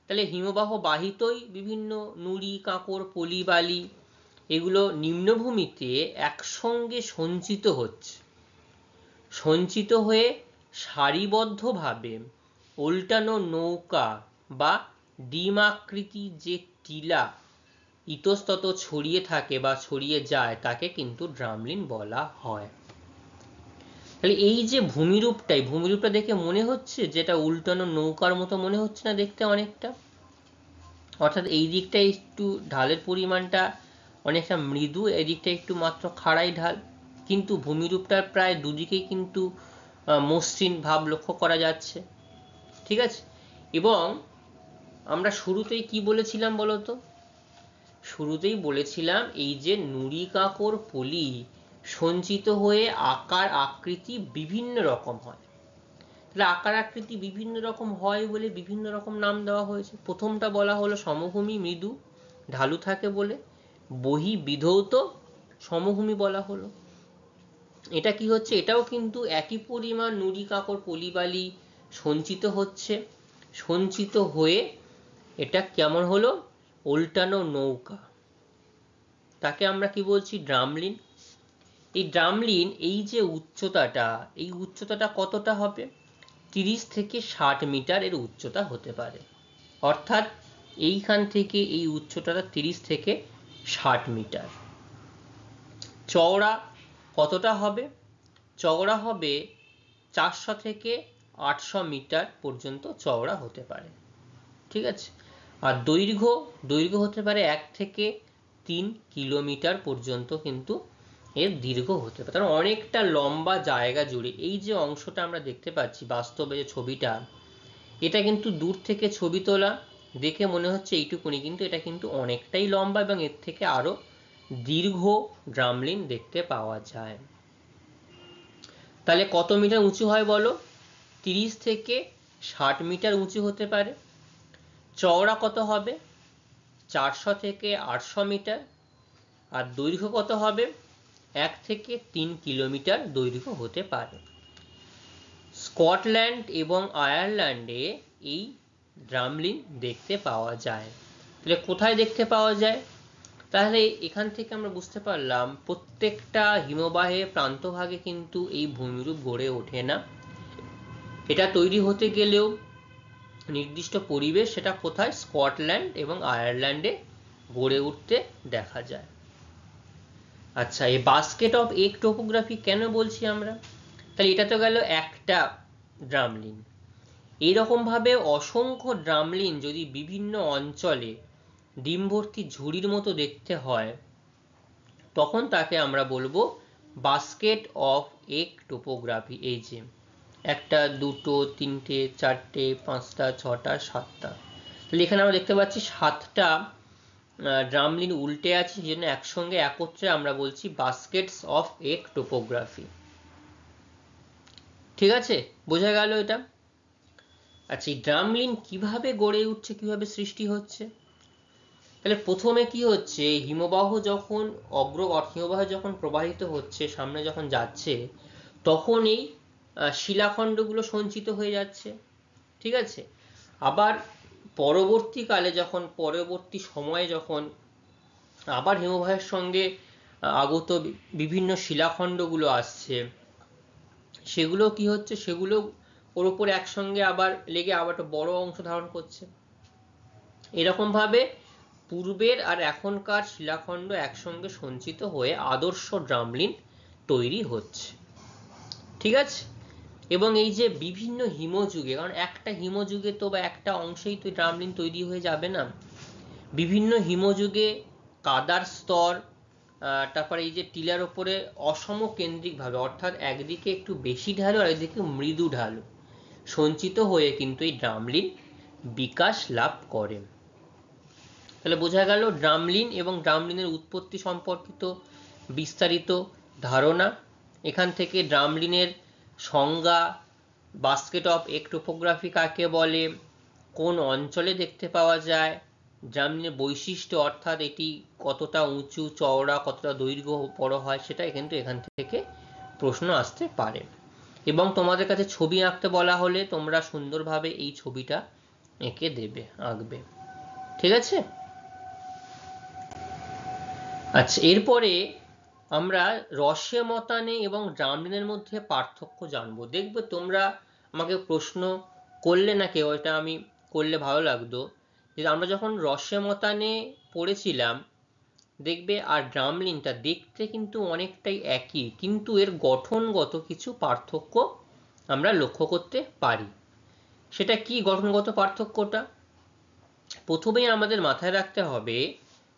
তাহলে হিমবাহ বাহিতই বিভিন্ন নুড়ি কাঁকর পলি বালি এগুলো নিম্নভূমিতে একসঙ্গে সঞ্চিত হচ্ছে, সঞ্চিত হয়ে সারিবদ্ধভাবে উল্টানো নৌকা বা ডিম আকৃতি যে টিলা ইতস্তত ছড়িয়ে থাকে বা ছড়িয়ে যায় তাকে কিন্তু ড্রামলিন বলা হয়। তাহলে এই যে ভূমিরূপটাই, ভূমিরূপটা দেখে মনে হচ্ছে যেটা উল্টানো নৌকার মতো মনে হচ্ছে না দেখতে অনেকটা? অর্থাৎ এই দিকটা একটু ঢালের পরিমাণটা অনেকটা মৃদু, এদিকটা একটু মাত্র খাড়াই ঢাল, কিন্তু ভূমিরূপটার প্রায় দুদিকেই কিন্তু মসৃণ ভাব লক্ষ্য করা যাচ্ছে। ঠিক আছে, এবং আমরা শুরুতেই কি বলেছিলাম বলতো? শুরুতেই বলেছিলাম এই যে নুড়ি কাঁকর পলি সঞ্চিত হয়ে আকার আকৃতি বিভিন্ন রকম হয়। তাহলে আকার আকৃতি বিভিন্ন রকম হয় বলে বিভিন্ন রকম নাম দেওয়া হয়েছে। প্রথমটা বলা হলো সমভূমি মৃদু ঢালু থাকে বলে বহির্বিধৌত সমভূমি বলা হলো। এটা কি হচ্ছে? এটাও কিন্তু একই পরিমাণ নুড়ি কাঁকর পলিবালি সঞ্চিত হচ্ছে, সঞ্চিত হয়ে এটা কেমন হলো? উল্টানো নৌকা, তাকে আমরা কি বলছি? ড্রামলিন। এই ড্রামলিন এই যে উচ্চতাটা, এই উচ্চতাটা কতটা হবে? 30 থেকে 60 মিটার এর উচ্চতা হতে পারে, অর্থাৎ এইখান থেকে এই উচ্চতাটা 30 থেকে 60 মিটার। চওড়া কতটা হবে? চওড়া হবে 400 থেকে 800 মিটার পর্যন্ত চওড়া হতে পারে, ঠিক আছে। আর দৈর্ঘ্য হতে পারে 1 থেকে 3 কিলোমিটার পর্যন্ত কিন্তু এর দীর্ঘ হতে পারে, কারণ অনেকটা লম্বা জায়গা জুড়ে। এই যে অংশটা আমরা দেখতে পাচ্ছি বাস্তবে যে ছবিটা, এটা কিন্তু দূর থেকে ছবি তোলা দেখে মনে হচ্ছে এইটুকুনি, কিন্তু এটা কিন্তু অনেকটাই লম্বা এবং এর থেকে আরো দীর্ঘ ড্রামলিন দেখতে পাওয়া যায়। তাহলে কত মিটার উঁচু হয় বলো? 30 থেকে 60 মিটার উঁচু হতে পারে। চওড়া কত হবে? 400 থেকে 800 মিটার। আর দৈর্ঘ্য কত হবে? 1 থেকে 3 কিলোমিটার দৈর্ঘ্য হতে পারে। স্কটল্যান্ড এবং আয়ারল্যান্ডে এই ড্রামলিন দেখতে পাওয়া যায়। তাহলে কোথায় দেখতে পাওয়া যায়? তাহলে এখান থেকে আমরা বুঝতে পারলাম প্রত্যেকটা হিমবাহের প্রান্তভাগে কিন্তু এই ভূমিরূপ গড়ে ওঠে না। এটা তৈরি হতে গেলেও নির্দিষ্ট পরিবেশ, সেটা কোথায়? স্কটল্যান্ড এবং আয়ারল্যান্ডে গড়ে উঠতে দেখা যায়। আচ্ছা, এই বাস্কেট অফ এগ টোপোগ্রাফি কেন বলছি আমরা? তাহলে এটা তো গেল একটা ড্রামলিন। এইরকম ভাবে অসংখ্য ড্রামলিন যদি বিভিন্ন অঞ্চলে ডিম ভর্তি ঝুড়ির মতো দেখতে হয়, তখন তাকে আমরা বলবো বাস্কেট অফ এগ টোপোগ্রাফি। এই যে একটা, দুটো, তিনটে, চারটে, পাঁচটা, ছটা, সাতটা, তাহলে এখানে আমরা দেখতে পাচ্ছি 7টা ড্রামলিন উল্টে আছে, সেই জন্য একসঙ্গে একত্রে আমরা বলছি বাস্কেটস অফ এগ টোপোগ্রাফি। ঠিক আছে, বোঝা গেল এটা? আচ্ছা, এই ড্রামলিন কিভাবে গড়ে উঠছে, কিভাবে সৃষ্টি হচ্ছে? তাহলে প্রথমে কি হচ্ছে, হিমবাহ যখন হিমবাহ যখন প্রবাহিত হচ্ছে, সামনে যখন যাচ্ছে, তখন এই শিলাখণ্ডগুলো সঞ্চিত হয়ে যাচ্ছে, ঠিক আছে। আবার পরবর্তীকালে যখন পরবর্তী সময়ে যখন আবার হিমবাহের সঙ্গে আগত বিভিন্ন শিলাখণ্ডগুলো আসছে, সেগুলো কি হচ্ছে, সেগুলো ওর উপর একসঙ্গে আবার লেগে আবার একটা বড় অংশ ধারণ করছে। এরকম ভাবে পূর্বের আর এখনকার শিলাখণ্ড একসঙ্গে সঞ্চিত হয়ে আদর্শ ড্রামলিন তৈরি হচ্ছে, ঠিক আছে। এবং এই যে বিভিন্ন হিমযুগে, কারণ একটা হিমযুগে তো বা একটা অংশেই তো ড্রামলিন তৈরি হয়ে যাবে না, বিভিন্ন হিমযুগে কাদার স্তর, তারপরে এই যে টিলার ওপরে অসম কেন্দ্রিক ভাবে, অর্থাৎ একদিকে একটু বেশি ঢালু আর একদিকে মৃদু ঢালু সঞ্চিত হয়ে কিন্তু এই ড্রামলিন বিকাশ লাভ করে। তাহলে বোঝা গেল ড্রামলিন এবং ড্রামলিনের উৎপত্তি সম্পর্কিত বিস্তারিত ধারণা। এখান থেকে ড্রামলিনের সংজ্ঞা, বাস্কেট অফ এগ টোপোগ্রাফি কাকে বলে, কোন অঞ্চলে দেখতে পাওয়া যায়, ড্রামলিনের বৈশিষ্ট্য অর্থাৎ এটি কতটা উঁচু চওড়া, কতটা দৈর্ঘ্য বড় হয়, সেটা কিন্তু এখান থেকে প্রশ্ন আসতে পারে। এবং তোমাদের কাছে ছবি আঁকতে বলা হলে তোমরা সুন্দরভাবে এই ছবিটা এঁকে দেবে, আঁকবে, ঠিক আছে। আচ্ছা, এরপরে আমরা রসেমতানে এবং ড্রামলিনের মধ্যে পার্থক্য জানবো। দেখবে তোমরা আমাকে প্রশ্ন করলে না কেউ, এটা আমি করলে ভালো লাগতো, যে আমরা যখন রসেমতানে পড়েছিলাম দেখবে আর ড্রামলিনটা দেখতে কিন্তু অনেকটাই একই, কিন্তু এর গঠনগত কিছু পার্থক্য আমরা লক্ষ্য করতে পারি। সেটা কি গঠনগত পার্থক্যটা? প্রথমেই আমাদের মাথায় রাখতে হবে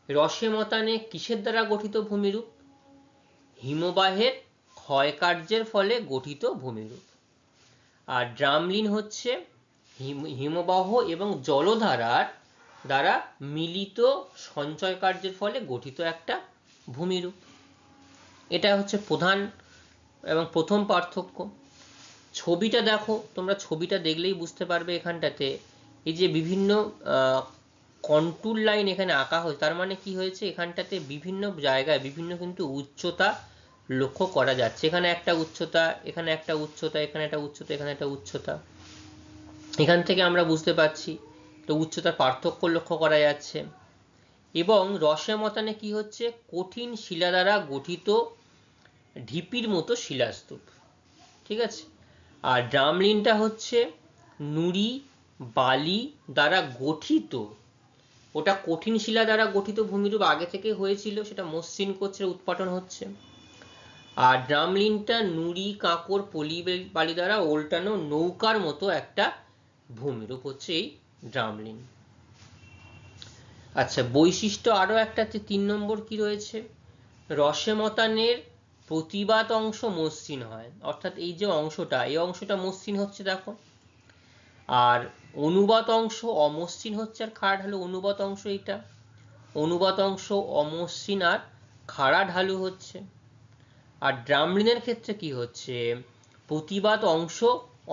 রসেমতানে কিসের দ্বারা গঠিত ভূমিরূপ? হিমবাহের ক্ষয়কার্যের ফলে গঠিত ভূমিরূপ। আর ড্রামলিন হচ্ছে হিমবাহ এবং জলধারার দ্বারা মিলিত সঞ্চয় কার্যের ফলে গঠিত একটা ভূমিরূপ। এটা হচ্ছে প্রধান এবং প্রথম পার্থক্য। ছবিটা দেখো, তোমরা ছবিটা দেখলেই বুঝতে পারবে এখানটাতে এই যে বিভিন্ন কন্টুর লাইন এখানে আঁকা হয়েছে, তার মানে কি হয়েছে, এখানটাতে বিভিন্ন জায়গায় বিভিন্ন কিন্তু উচ্চতা লক্ষ্য করা যাচ্ছে। এখানে একটা উচ্চতা, এখানে একটা উচ্চতা, এখানে একটা উচ্চতা, এখানে একটা উচ্চতা, এখান থেকে আমরা বুঝতে পারছি তো উচ্চতার পার্থক্য লক্ষ্য করা যাচ্ছে। এবং রসেমতানে কি হচ্ছে, কঠিন শিলা দ্বারা গঠিত ঢিপির মতো শিলাস্তূপ, ঠিক আছে। আর ড্রামলিনটা হচ্ছে নুড়ি বালি দ্বারা গঠিত, ওটা কঠিন শিলা দ্বারা গঠিত ভূমিরূপ আগে থেকে হয়েছিল, সেটা মসৃণ করছে, উৎপাটন হচ্ছে। আর ড্রামলিনটা নুড়ি কাঁকর পলি বালি দ্বারা ওল্টানো নৌকার মতো একটা ভূমিরূপ হচ্ছে এই ড্রামলিন। আচ্ছা, বৈশিষ্ট্য আরো একটা 3 নম্বর কি রয়েছে, রসেমতানের প্রতিবাদ অংশ মসৃণ হয়, অর্থাৎ এই যে অংশটা, এই অংশটা মসৃণ হচ্ছে দেখো, আর অনুবাদ অংশ অমসৃণ হচ্ছে আর খাড়া ঢালু। অনুবাদ অংশ এটা, অনুবাদ অংশ অমসৃণ আর খাড়া ঢালু হচ্ছে। আর ড্রামলিনের ক্ষেত্রে কি হচ্ছে, প্রতিবাদ অংশ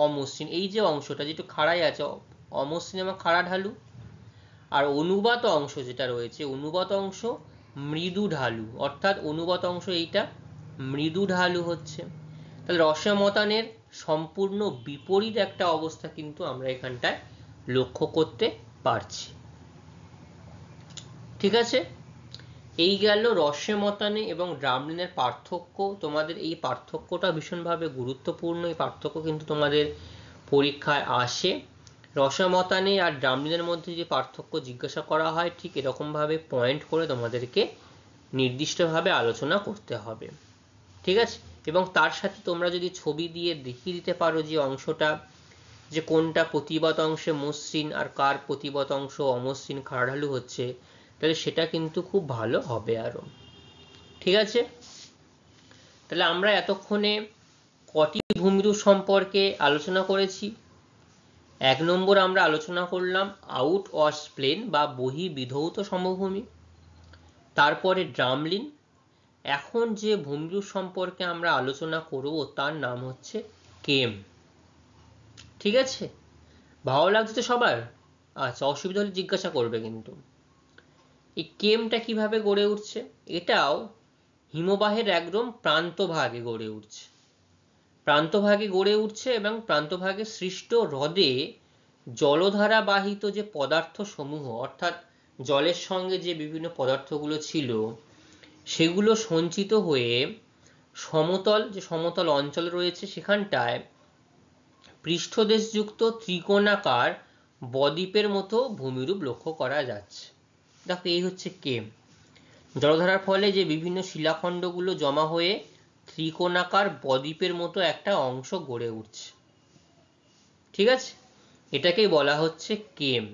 অমসৃণ, এই যে অংশটা যেটা খাড়াই আছে অমসৃণ এবং খাড়া ঢালু, আর অনুবাদ অংশ যেটা রয়েছে অনুবাদ অংশ মৃদু ঢালু, অর্থাৎ অনুবাদ অংশ এইটা মৃদু ঢালু হচ্ছে। তাহলে রসমতানের সম্পূর্ণ বিপরীত একটা অবস্থা কিন্তু আমরা এখানটায় লক্ষ্য করতে পারছি। ঠিক আছে, এই গেল রসমতানে এবং ড্রামলিনের পার্থক্য। তোমাদের এই পার্থক্যটা ভীষণভাবে গুরুত্বপূর্ণ, এই পার্থক্য কিন্তু তোমাদের পরীক্ষায় আসে। রসমতানে আর ড্রামলিনের মধ্যে যে পার্থক্য জিজ্ঞাসা করা হয়, ঠিক এরকমভাবে পয়েন্ট করে তোমাদেরকে নির্দিষ্টভাবে আলোচনা করতে হবে। ঠিক আছে, এবং তার সাথে তোমরা যদি ছবি দিয়ে দেখিয়ে দিতে পারো যে অংশটা, যে কোনটা প্রতিবাদ অংশে মসৃণ আর কার প্রতিবাদ অংশ অমসৃণ খাড়া ঢালু হচ্ছে, তাহলে সেটা কিন্তু খুব ভালো হবে আরো। ঠিক আছে, তাহলে আমরা এতক্ষণে কটি ভূমিরূপ সম্পর্কে আলোচনা করেছি। 1 নম্বর আমরা আলোচনা করলাম আউট ওয়াশ প্লেন বা বহিঃবিধৌত সমভূমি, তারপরে ড্রামলিন। এখন যে ভূমিরূপ সম্পর্কে আমরা আলোচনা করব তার নাম হচ্ছে কেম। ঠিক আছে, ভালো লাগছে তো সবার? আচ্ছা, অসুবিধা হলে জিজ্ঞাসা করবে কিন্তু। এই কেমটা কিভাবে গড়ে উঠছে, এটাও হিমবাহের একদম প্রান্তভাগে গড়ে উঠছে, প্রান্তভাগে গড়ে উঠছে এবং প্রান্তভাগে সৃষ্ট হ্রদে জলধারা বাহিত যে পদার্থ সমূহ, অর্থাৎ জলের সঙ্গে যে বিভিন্ন পদার্থগুলো ছিল সেগুলো সঞ্চিত হয়ে সমতল, যে সমতল অঞ্চল রয়েছে সেখানটায় পৃষ্ঠদেশযুক্ত ত্রিকোণাকার বদ্বীপের মতো ভূমিরূপ লক্ষ্য করা যাচ্ছে। দেখো, এই হচ্ছে কেম। জলধারার ফলে যে বিভিন্ন শিলাখণ্ডগুলো জমা হয়ে ত্রিকোণাকার বদ্বীপের মতো একটা অংশ গড়ে উঠছে। ঠিক আছে, এটাকেই বলা হচ্ছে কেম।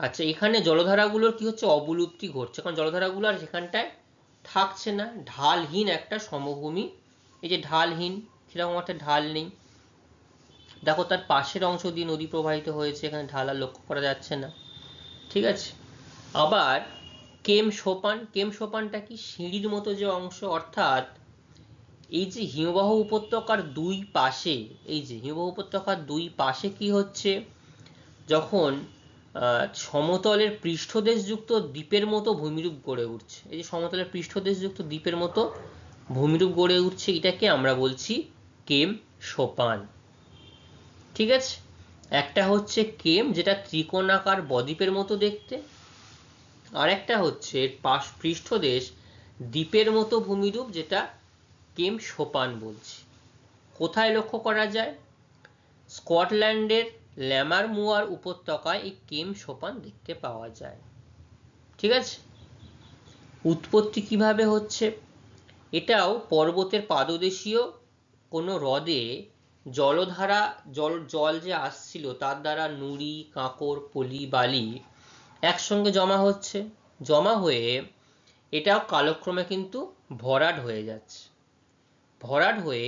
আচ্ছা, এখানে জলধারাগুলোর কি হচ্ছে, অবলুপ্তি ঘটছে, কারণ জলধারাগুলো আর সেখানটায় থাকছে না, ঢালহীন একটা সমভূমি। এই যে ঢালহীন, সেরকম একটা ঢাল নেই। দেখো, তার পাশের অংশ দিয়ে নদী প্রবাহিত হয়েছে, এখানে ঢাল আর লক্ষ্য করা যাচ্ছে না। ঠিক আছে, আবার কেম সোপান, কেম সোপানটা কি, সিঁড়ির মতো যে অংশ, অর্থাৎ এই যে হিমবাহ উপত্যকার দুই পাশে, এই যে হিমবাহ উপত্যকার দুই পাশে কি হচ্ছে, যখন সমতলের পৃষ্ঠদেশযুক্ত দ্বীপের মতো ভূমিরূপ গড়ে উঠছে, এই যে সমতলের পৃষ্ঠদেশযুক্ত দ্বীপের মতো ভূমিরূপ গড়ে উঠছে, এটাকে আমরা বলছি কেম সোপান। ঠিক আছে, একটা হচ্ছে কেম যেটা ত্রিকোণাকার বদ্বীপের মতো দেখতে, আর একটা হচ্ছে পৃষ্ঠদেশ দ্বীপের মতো ভূমিরূপ যেটা কেম সোপান বলছি। কোথায় লক্ষ্য করা যায়? স্কটল্যান্ডের ল্যামারমুয়ার উপত্যকায় এই কেম সোপান দেখতে পাওয়া যায়। ঠিক আছে, উৎপত্তি কিভাবে হচ্ছে, এটাও পর্বতের পাদদেশীয় কোনো হ্রদে জলধারা, জল যে আসছিল তার দ্বারা নুড়ি কাঁকর পলি বালি একসঙ্গে জমা হচ্ছে, জমা হয়ে এটাও কালক্রমে কিন্তু ভরাট হয়ে যাচ্ছে, ভরাট হয়ে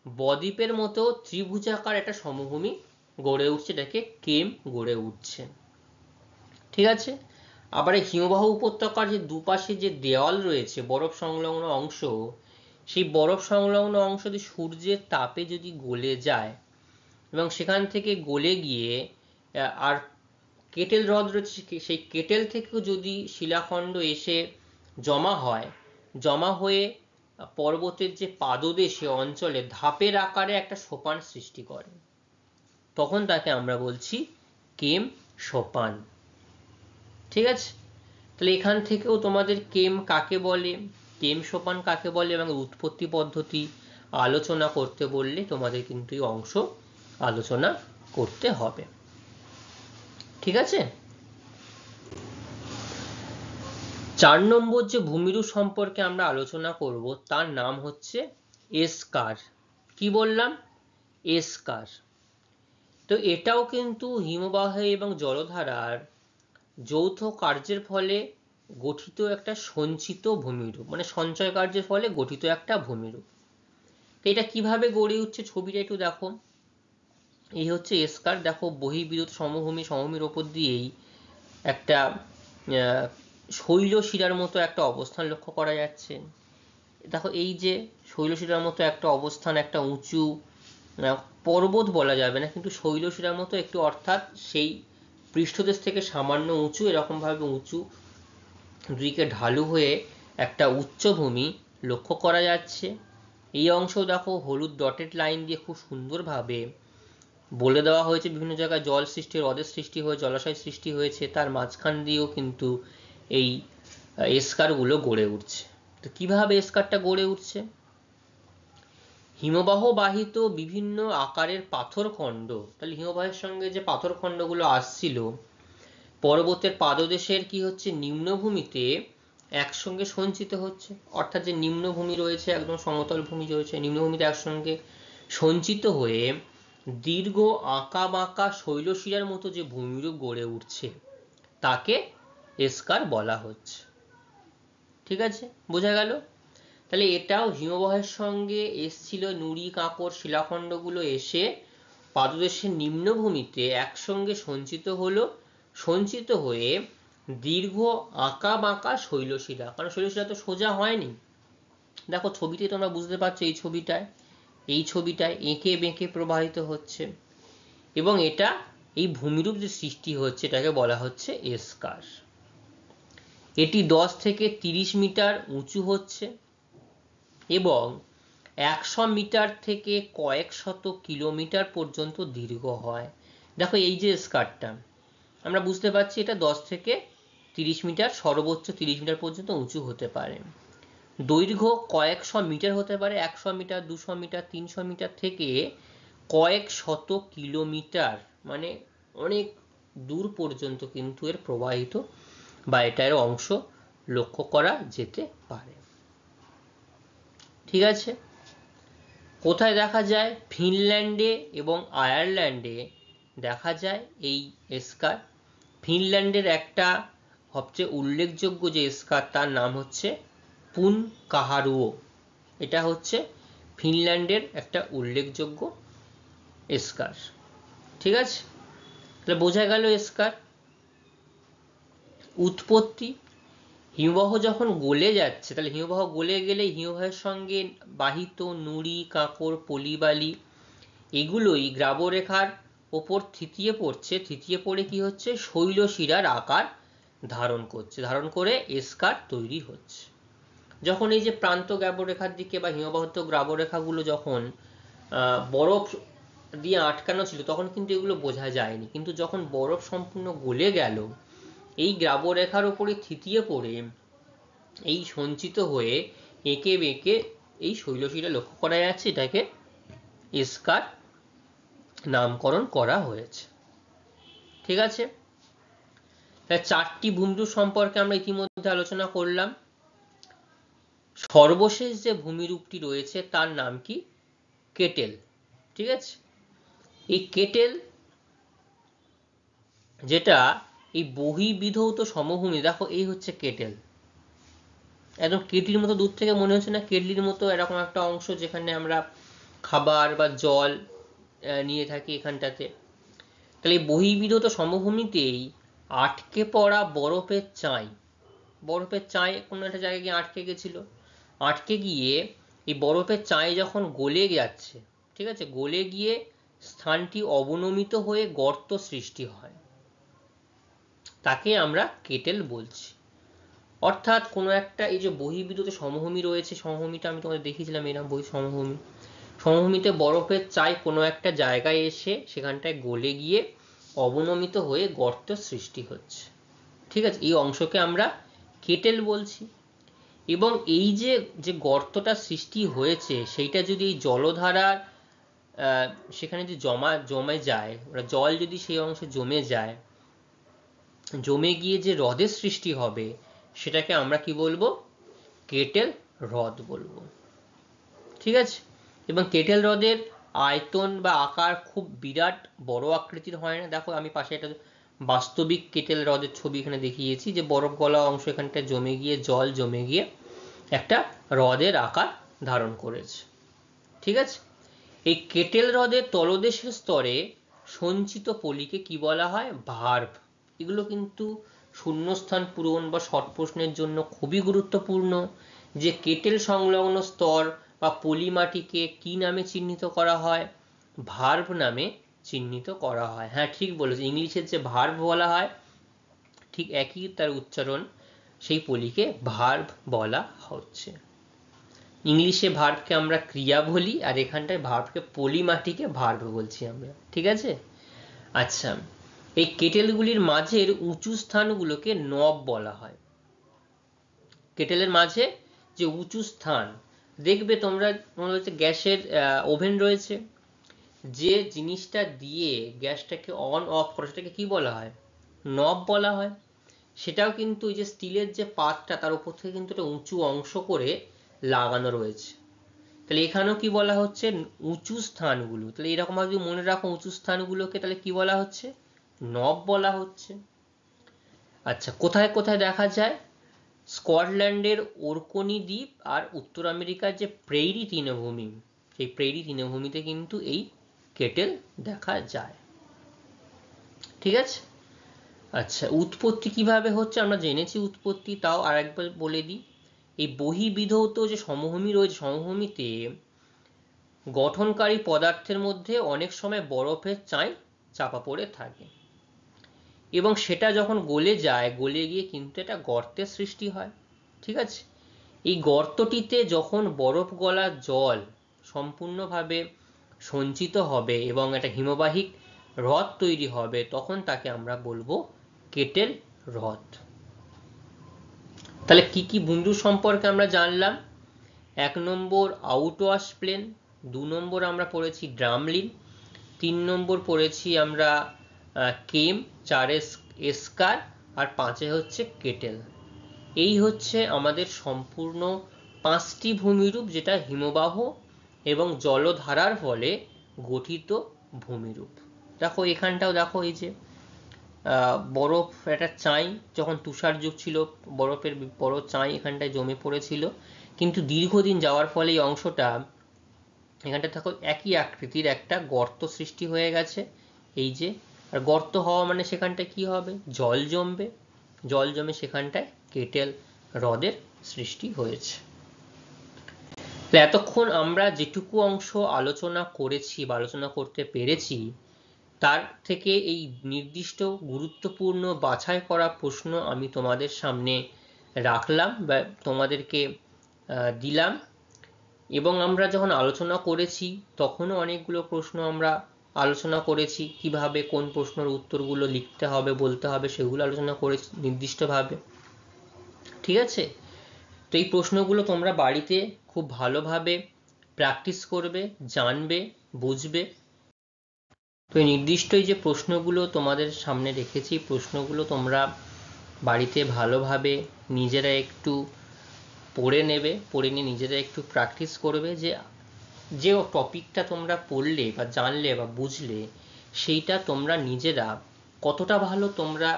বদ্বীপের মতো ত্রিভুজাকার একটা সমভূমি গড়ে উঠছে, এটাকে কেম গড়ে উঠছে। ঠিক আছে, আবার এই হিমবাহ উপত্যকার যে দুপাশে যে দেওয়াল রয়েছে, বরফ সংলগ্ন অংশ, সেই বরফ সংলগ্ন অংশ যদি সূর্যের তাপে যদি গলে যায় এবং সেখান থেকে গলে গিয়ে আর কেটেল হ্রদ রয়েছে, সেই কেটেল থেকেও যদি শিলাখণ্ড এসে জমা হয়, জমা হয়ে পর্বতের যে পাদদেশে অঞ্চলে ধাপের আকারে একটা সোপান সৃষ্টি করে, তখন তাকে আমরা বলছি কেম সোপান। ঠিক আছে, তাহলে এখান থেকেও তোমাদের কেম কাকে বলে, কেম সোপান কাকে বলে এবং উৎপত্তি পদ্ধতি আলোচনা করতে বললে তোমাদের কিন্তু এই অংশ আলোচনা করতে হবে। ঠিক আছে, 4 নম্বর যে ভূমিরূপ সম্পর্কে আমরা আলোচনা করব তার নাম হচ্ছে এসকার। কি বললাম? এসকার। তো এটাও কিন্তু হিমবাহ এবং জলধারার যৌথ কার্যের ফলে গঠিত একটা সঞ্চিত ভূমিরূপ, মানে সঞ্চয় কার্যের ফলে গঠিত একটা ভূমিরূপ। তো এটা কিভাবে গড়ে উঠছে ছবিটা একটু দেখো। এই হচ্ছে এসকার। দেখো বহির্বিরোধ সমভূমি, সমভূমির ওপর দিয়েই একটা শৈলশিরার মতো একটা অবস্থান লক্ষ্য করা যাচ্ছে। দেখো এই যে শৈলশিরার মতো একটা অবস্থান, একটা উঁচু পর্বত বলা যাবে না, কিন্তু শৈলশিরার মতো একটু, অর্থাৎ সেই পৃষ্ঠদেশ থেকে সামান্য উঁচু, এরকমভাবে উঁচু দুদিকে ঢালু হয়ে একটা উচ্চভূমি লক্ষ্য করা যাচ্ছে। এই অংশ দেখো হলুদ ডটেড লাইন দিয়ে খুব সুন্দরভাবে বলে দেওয়া হয়েছে। বিভিন্ন জায়গায় জল সৃষ্টি, হ্রদের সৃষ্টি হয়ে জলাশয় সৃষ্টি হয়েছে, তার মাঝখান দিয়েও কিন্তু এই এসকারগুলো গড়ে উঠছে। তো কিভাবে এসকারটা গড়ে উঠছে? হিমবাহ বাহিত বিভিন্ন আকারের পাথরখণ্ড, তাহলে হিমবাহের সঙ্গে যে পাথরখণ্ডগুলো আসছিল পর্বতের পাদদেশের কি হচ্ছে, নিম্নভূমিতে একসঙ্গে সঞ্চিত হচ্ছে। অর্থাৎ যে নিম্নভূমি রয়েছে, একদম সমতল ভূমি রয়েছে, নিম্নভূমিতে একসঙ্গে সঞ্চিত হয়ে দীর্ঘ আঁকা বাঁকা শৈলশিরার মতো যে ভূমিরূপ গড়ে উঠছে তাকে এসকার বলা হচ্ছে। ঠিক আছে, বোঝা গেল? তাহলে এটাও হিমবাহের সঙ্গে এসছিল, নুড়ি কাঁকড় শিলাখণ্ডগুলো এসে পাদদেশের নিম্নভূমিতে একসঙ্গে সঞ্চিত হলো, সঞ্চিত হয়ে দীর্ঘ আঁকা বাঁকা শৈলশিরা, কারণ শৈলশিরা তো সোজা হয়নি। দেখো ছবিটি তোমরা বুঝতে পারছো, এই ছবিটায় এঁকে বেঁকে প্রবাহিত হচ্ছে, এবং এটা এই ভূমিরূপ যে সৃষ্টি হচ্ছে এটাকে বলা হচ্ছে এসকার। এটি 10 থেকে 30 মিটার উঁচু হচ্ছে এবং 100 মিটার থেকে কয়েক শত কিলোমিটার পর্যন্ত দীর্ঘ হয়। দেখো এই যে এসকারটা আমরা বুঝতে পারছি, এটা 10 থেকে 30 মিটার, সর্বোচ্চ 30 মিটার পর্যন্ত উঁচু হতে পারে। দৈর্ঘ্য কয়েকশো মিটার হতে পারে, 100 মিটার, 200 মিটার, 300 মিটার থেকে কয়েক শত কিলোমিটার, মানে অনেক দূর পর্যন্ত কিন্তু এর প্রবাহিত বা এটার অংশ লক্ষ্য করা যেতে পারে। ঠিক আছে, কোথায় দেখা যায়? ফিনল্যান্ডে এবং আয়ারল্যান্ডে দেখা যায় এই এসকার। ফিনল্যান্ডের একটা সবচেয়ে উল্লেখযোগ্য যে এসকার, তার নাম হচ্ছে পুনকাহারুও। এটা হচ্ছে ফিনল্যান্ডের একটা উল্লেখযোগ্য এসকার। ঠিক আছে, তাহলে বোঝা গেল এসকার। উৎপত্তি, হিমবাহ যখন গলে যাচ্ছে, তাহলে হিমবাহ গলে গেলে হিমবাহের সঙ্গে বাহিত নুড়ি কাঁকড় পলিবালি এগুলোই গ্রাবরেখার ওপর থিতিয়ে পড়ছে, থিতিয়ে পড়ে কি হচ্ছে, শৈলশিরার আকার ধারণ করছে, ধারণ করে এসকার তৈরি হচ্ছে। যখন এই যে প্রান্ত গ্রাবরেখার দিকে বা হিমবাহ গ্রাবরেখাগুলো যখন বরফ দিয়ে আটকানো ছিল তখন কিন্তু এগুলো বোঝা যায়নি, কিন্তু যখন বরফ সম্পূর্ণ গলে গেল এই গ্রাবরেখার উপরে থিতিয়ে পড়ে এই সঞ্চিত হয়ে এঁকে বেঁকে এই শৈলশিরা লক্ষ্য করা যাচ্ছে, এটাকে এসকার নামকরণ করা হয়েছে। ঠিক আছে, চারটি ভূমিরূপ সম্পর্কে আমরা ইতিমধ্যে আলোচনা করলাম। সর্বশেষ যে ভূমিরূপটি রয়েছে তার নাম কি? কেটেল। ঠিক আছে, এই কেটেল যেটা এই বহির্বিধৌত সমভূমি, দেখো এই হচ্ছে কেটেল। একদম কেটলির মতো দূর থেকে মনে হচ্ছে না? কেটলির মতো এরকম একটা অংশ যেখানে আমরা খাবার বা জল নিয়ে থাকি এখানটাতে। তাহলে এই বহির্বিধৌত সমভূমিতেই আটকে পড়া বরফের চাঁই কোনো একটা জায়গায় গিয়ে আটকে গেছিল, আটকে গিয়ে এই বরফের চাঁই যখন গলে যাচ্ছে, ঠিক আছে, গলে গিয়ে স্থানটি অবনমিত হয়ে গর্ত সৃষ্টি হয়, তাকে আমরা কেটেল বলছি। অর্থাৎ কোনো একটা এই যে বহির্বিধৌত সমভূমি রয়েছে, সমভূমিটা আমি তোমাদের দেখিয়েছিলাম এরকম সমভূমিতে বরফের চাই কোনো একটা জায়গায় এসে সেখানটায় গলে গিয়ে অবনমিত হয়ে গর্ত সৃষ্টি হচ্ছে। ঠিক আছে, এই অংশকে আমরা কেটেল বলছি। এবং এই যে গর্তটা সৃষ্টি হয়েছে সেইটা যদি এই জলধারার সেখানে যদি জমে যায়, জল যদি সেই অংশে জমে যায়, জমে গিয়ে যে হ্রদের সৃষ্টি হবে সেটাকে আমরা কি বলবো? কেটেল হ্রদ বলবো। ঠিক আছে। এবং কেটেল হ্রদের আয়তন বা আকার খুব বিরাট বড় আকৃতির হয় না। দেখো আমি পাশে একটা বাস্তবিক কেটেল হ্রদের ছবি এখানে দেখিয়েছি, যে বরফ গলা অংশ এখানটা জমে গিয়ে, জল জমে গিয়ে একটা হ্রদের আকার ধারণ করেছে। ঠিক আছে। এই কেটেল হ্রদের তলদেশের স্তরে সঞ্চিত পলিকে কি বলা হয়? ভার্ব। এগুলো কিন্তু শূন্যস্থান পূরণ বা শর্ট প্রশ্নের জন্য খুবই গুরুত্বপূর্ণ, যে কেটেল সংলগ্ন স্তর বা পলিমাটিকে কি নামে চিহ্নিত করা হয়? ভার্ব নামে চিহ্নিত করা হয়। হ্যাঁ ঠিক বলেছে, ইংলিশের যে ভার্ব বলা হয় ঠিক একই তার উচ্চারণ, সেই পলিকে ভার্ব বলা হচ্ছে। ইংলিশে ভার্বকে আমরা ক্রিয়া বলি, আর এখানটায় ভার্বকে পলিমাটিকে ভার্ব বলছি আমরা। ঠিক আছে। আচ্ছা, এই কেটেলগুলির মাঝের উঁচু স্থানগুলোকে নব বলা হয়। কেটেলের মাঝে যে উঁচু স্থান, দেখবে তোমরা গ্যাসের ওভেন রয়েছে, যে জিনিসটা দিয়ে গ্যাসটাকে অন অফ করে সেটাকে কি বলা হয়? নব বলা হয়। সেটাও কিন্তু ওই যে স্টিলের যে পাতটা, তার উপর থেকে কিন্তু একটা উঁচু অংশ করে লাগানো রয়েছে। তাহলে এখানেও কি বলা হচ্ছে? উঁচু স্থানগুলো। তাহলে এরকম ভাবে মনে রাখো উঁচু স্থানগুলোকে, তাহলে কি বলা হচ্ছে? নব বলা হচ্ছে। আচ্ছা, কোথায় কোথায় দেখা যায়? স্কটল্যান্ডের ওরকনি দ্বীপ আর উত্তর আমেরিকার যে প্রেইরি তৃণভূমি, সেই প্রেইরি তৃণভূমিতে কিন্তু এই কেটেল দেখা যায়। ঠিক আছে। আচ্ছা, উৎপত্তি কিভাবে হচ্ছে আমরা জেনেছি উৎপত্তি, তাও আরেকবার বলে দিই। এই বহির্বিধৌত যে সমভূমি রয়েছে, সমভূমিতে গঠনকারী পদার্থের মধ্যে অনেক সময় বরফের চাই চাপা পড়ে থাকে, এবং সেটা যখন গলে যায়, গলে গিয়ে কিন্তু একটা গর্তের সৃষ্টি হয়। ঠিক আছে। এই গর্তটিতে যখন বরফ গলা জল সম্পূর্ণভাবে সঞ্চিত হবে এবং একটা হিমবাহিক হ্রদ তৈরি হবে, তখন তাকে আমরা বলবো কেটেল হ্রদ। তাহলে কি কি বিন্দু সম্পর্কে আমরা জানলাম? 1 নম্বর আউটওয়াশ প্লেন, 2 নম্বর আমরা পড়েছি ড্রামলিন, 3 নম্বর পড়েছি আমরা কেম, 4 এসকার, আর 5 হচ্ছে কেটেল। এই হচ্ছে আমাদের সম্পূর্ণ 5টি ভূমিরূপ, যেটা হিমবাহ এবং জলধারার ফলে গঠিত ভূমিরূপ। দেখো এখানটাও দেখো, এই যে বরফ একটা চাই, যখন তুষার যুগ ছিল বরফের বড় চাই এখানটায় জমে পড়েছিল, কিন্তু দীর্ঘদিন যাওয়ার ফলে এই অংশটা এখানটা দেখো একই আকৃতির একটা গর্ত সৃষ্টি হয়ে গেছে। এই যে, আর গর্ত হওয়া মানে সেখানটায় কি হবে? জল জমবে, জল জমে সেখানটায় কেটেল হ্রদের সৃষ্টি হয়েছে। এতক্ষণ আমরা যেটুকু অংশ আলোচনা করেছি বা আলোচনা করতে পেরেছি, তার থেকে এই নির্দিষ্ট গুরুত্বপূর্ণ বাছাই করা প্রশ্ন আমি তোমাদের সামনে রাখলাম বা তোমাদেরকে দিলাম। এবং আমরা যখন আলোচনা করেছি তখনও অনেকগুলো প্রশ্ন আমরা আলোচনা করেছি, কিভাবে কোন প্রশ্নের উত্তরগুলো লিখতে হবে, বলতে হবে, সেগুলো আলোচনা করেছি নির্দিষ্টভাবে। ঠিক আছে। তো এই প্রশ্নগুলো তোমরা বাড়িতে খুব ভালোভাবে প্র্যাকটিস করবে, জানবে, বুঝবে। তো এই নির্দিষ্ট এই যে প্রশ্নগুলো তোমাদের সামনে রেখেছি, প্রশ্নগুলো তোমরা বাড়িতে ভালোভাবে নিজেরা একটু পড়ে নেবে, পড়ে নিয়ে নিজেরা একটু প্র্যাকটিস করবে, যে যে টপিকটা তোমরা পড়লে বা জানলে বা বুঝলে, সেইটা তোমরা নিজেরা কতটা ভালো তোমরা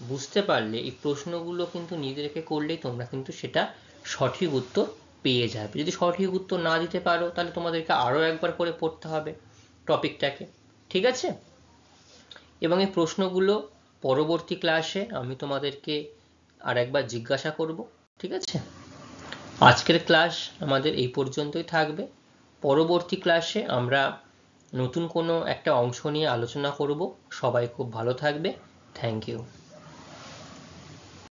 বুঝতে পারলে, এই প্রশ্নগুলো কিন্তু নিজেদেরকে করলেই তোমরা কিন্তু সেটা সঠিক উত্তর পেয়ে যাবে। যদি সঠিক উত্তর না দিতে পারো, তাহলে তোমাদেরকে আরও একবার করে পড়তে হবে টপিকটাকে। ঠিক আছে। এবং এই প্রশ্নগুলো পরবর্তী ক্লাসে আমি তোমাদেরকে আর একবার জিজ্ঞাসা করব। ঠিক আছে। আজকের ক্লাস আমাদের এই পর্যন্তই থাকবে। পরবর্তী ক্লাসে আমরা নতুন কোনো একটা অংশ নিয়ে আলোচনা করব। সবাই খুব ভালো থাকবে। Thank you.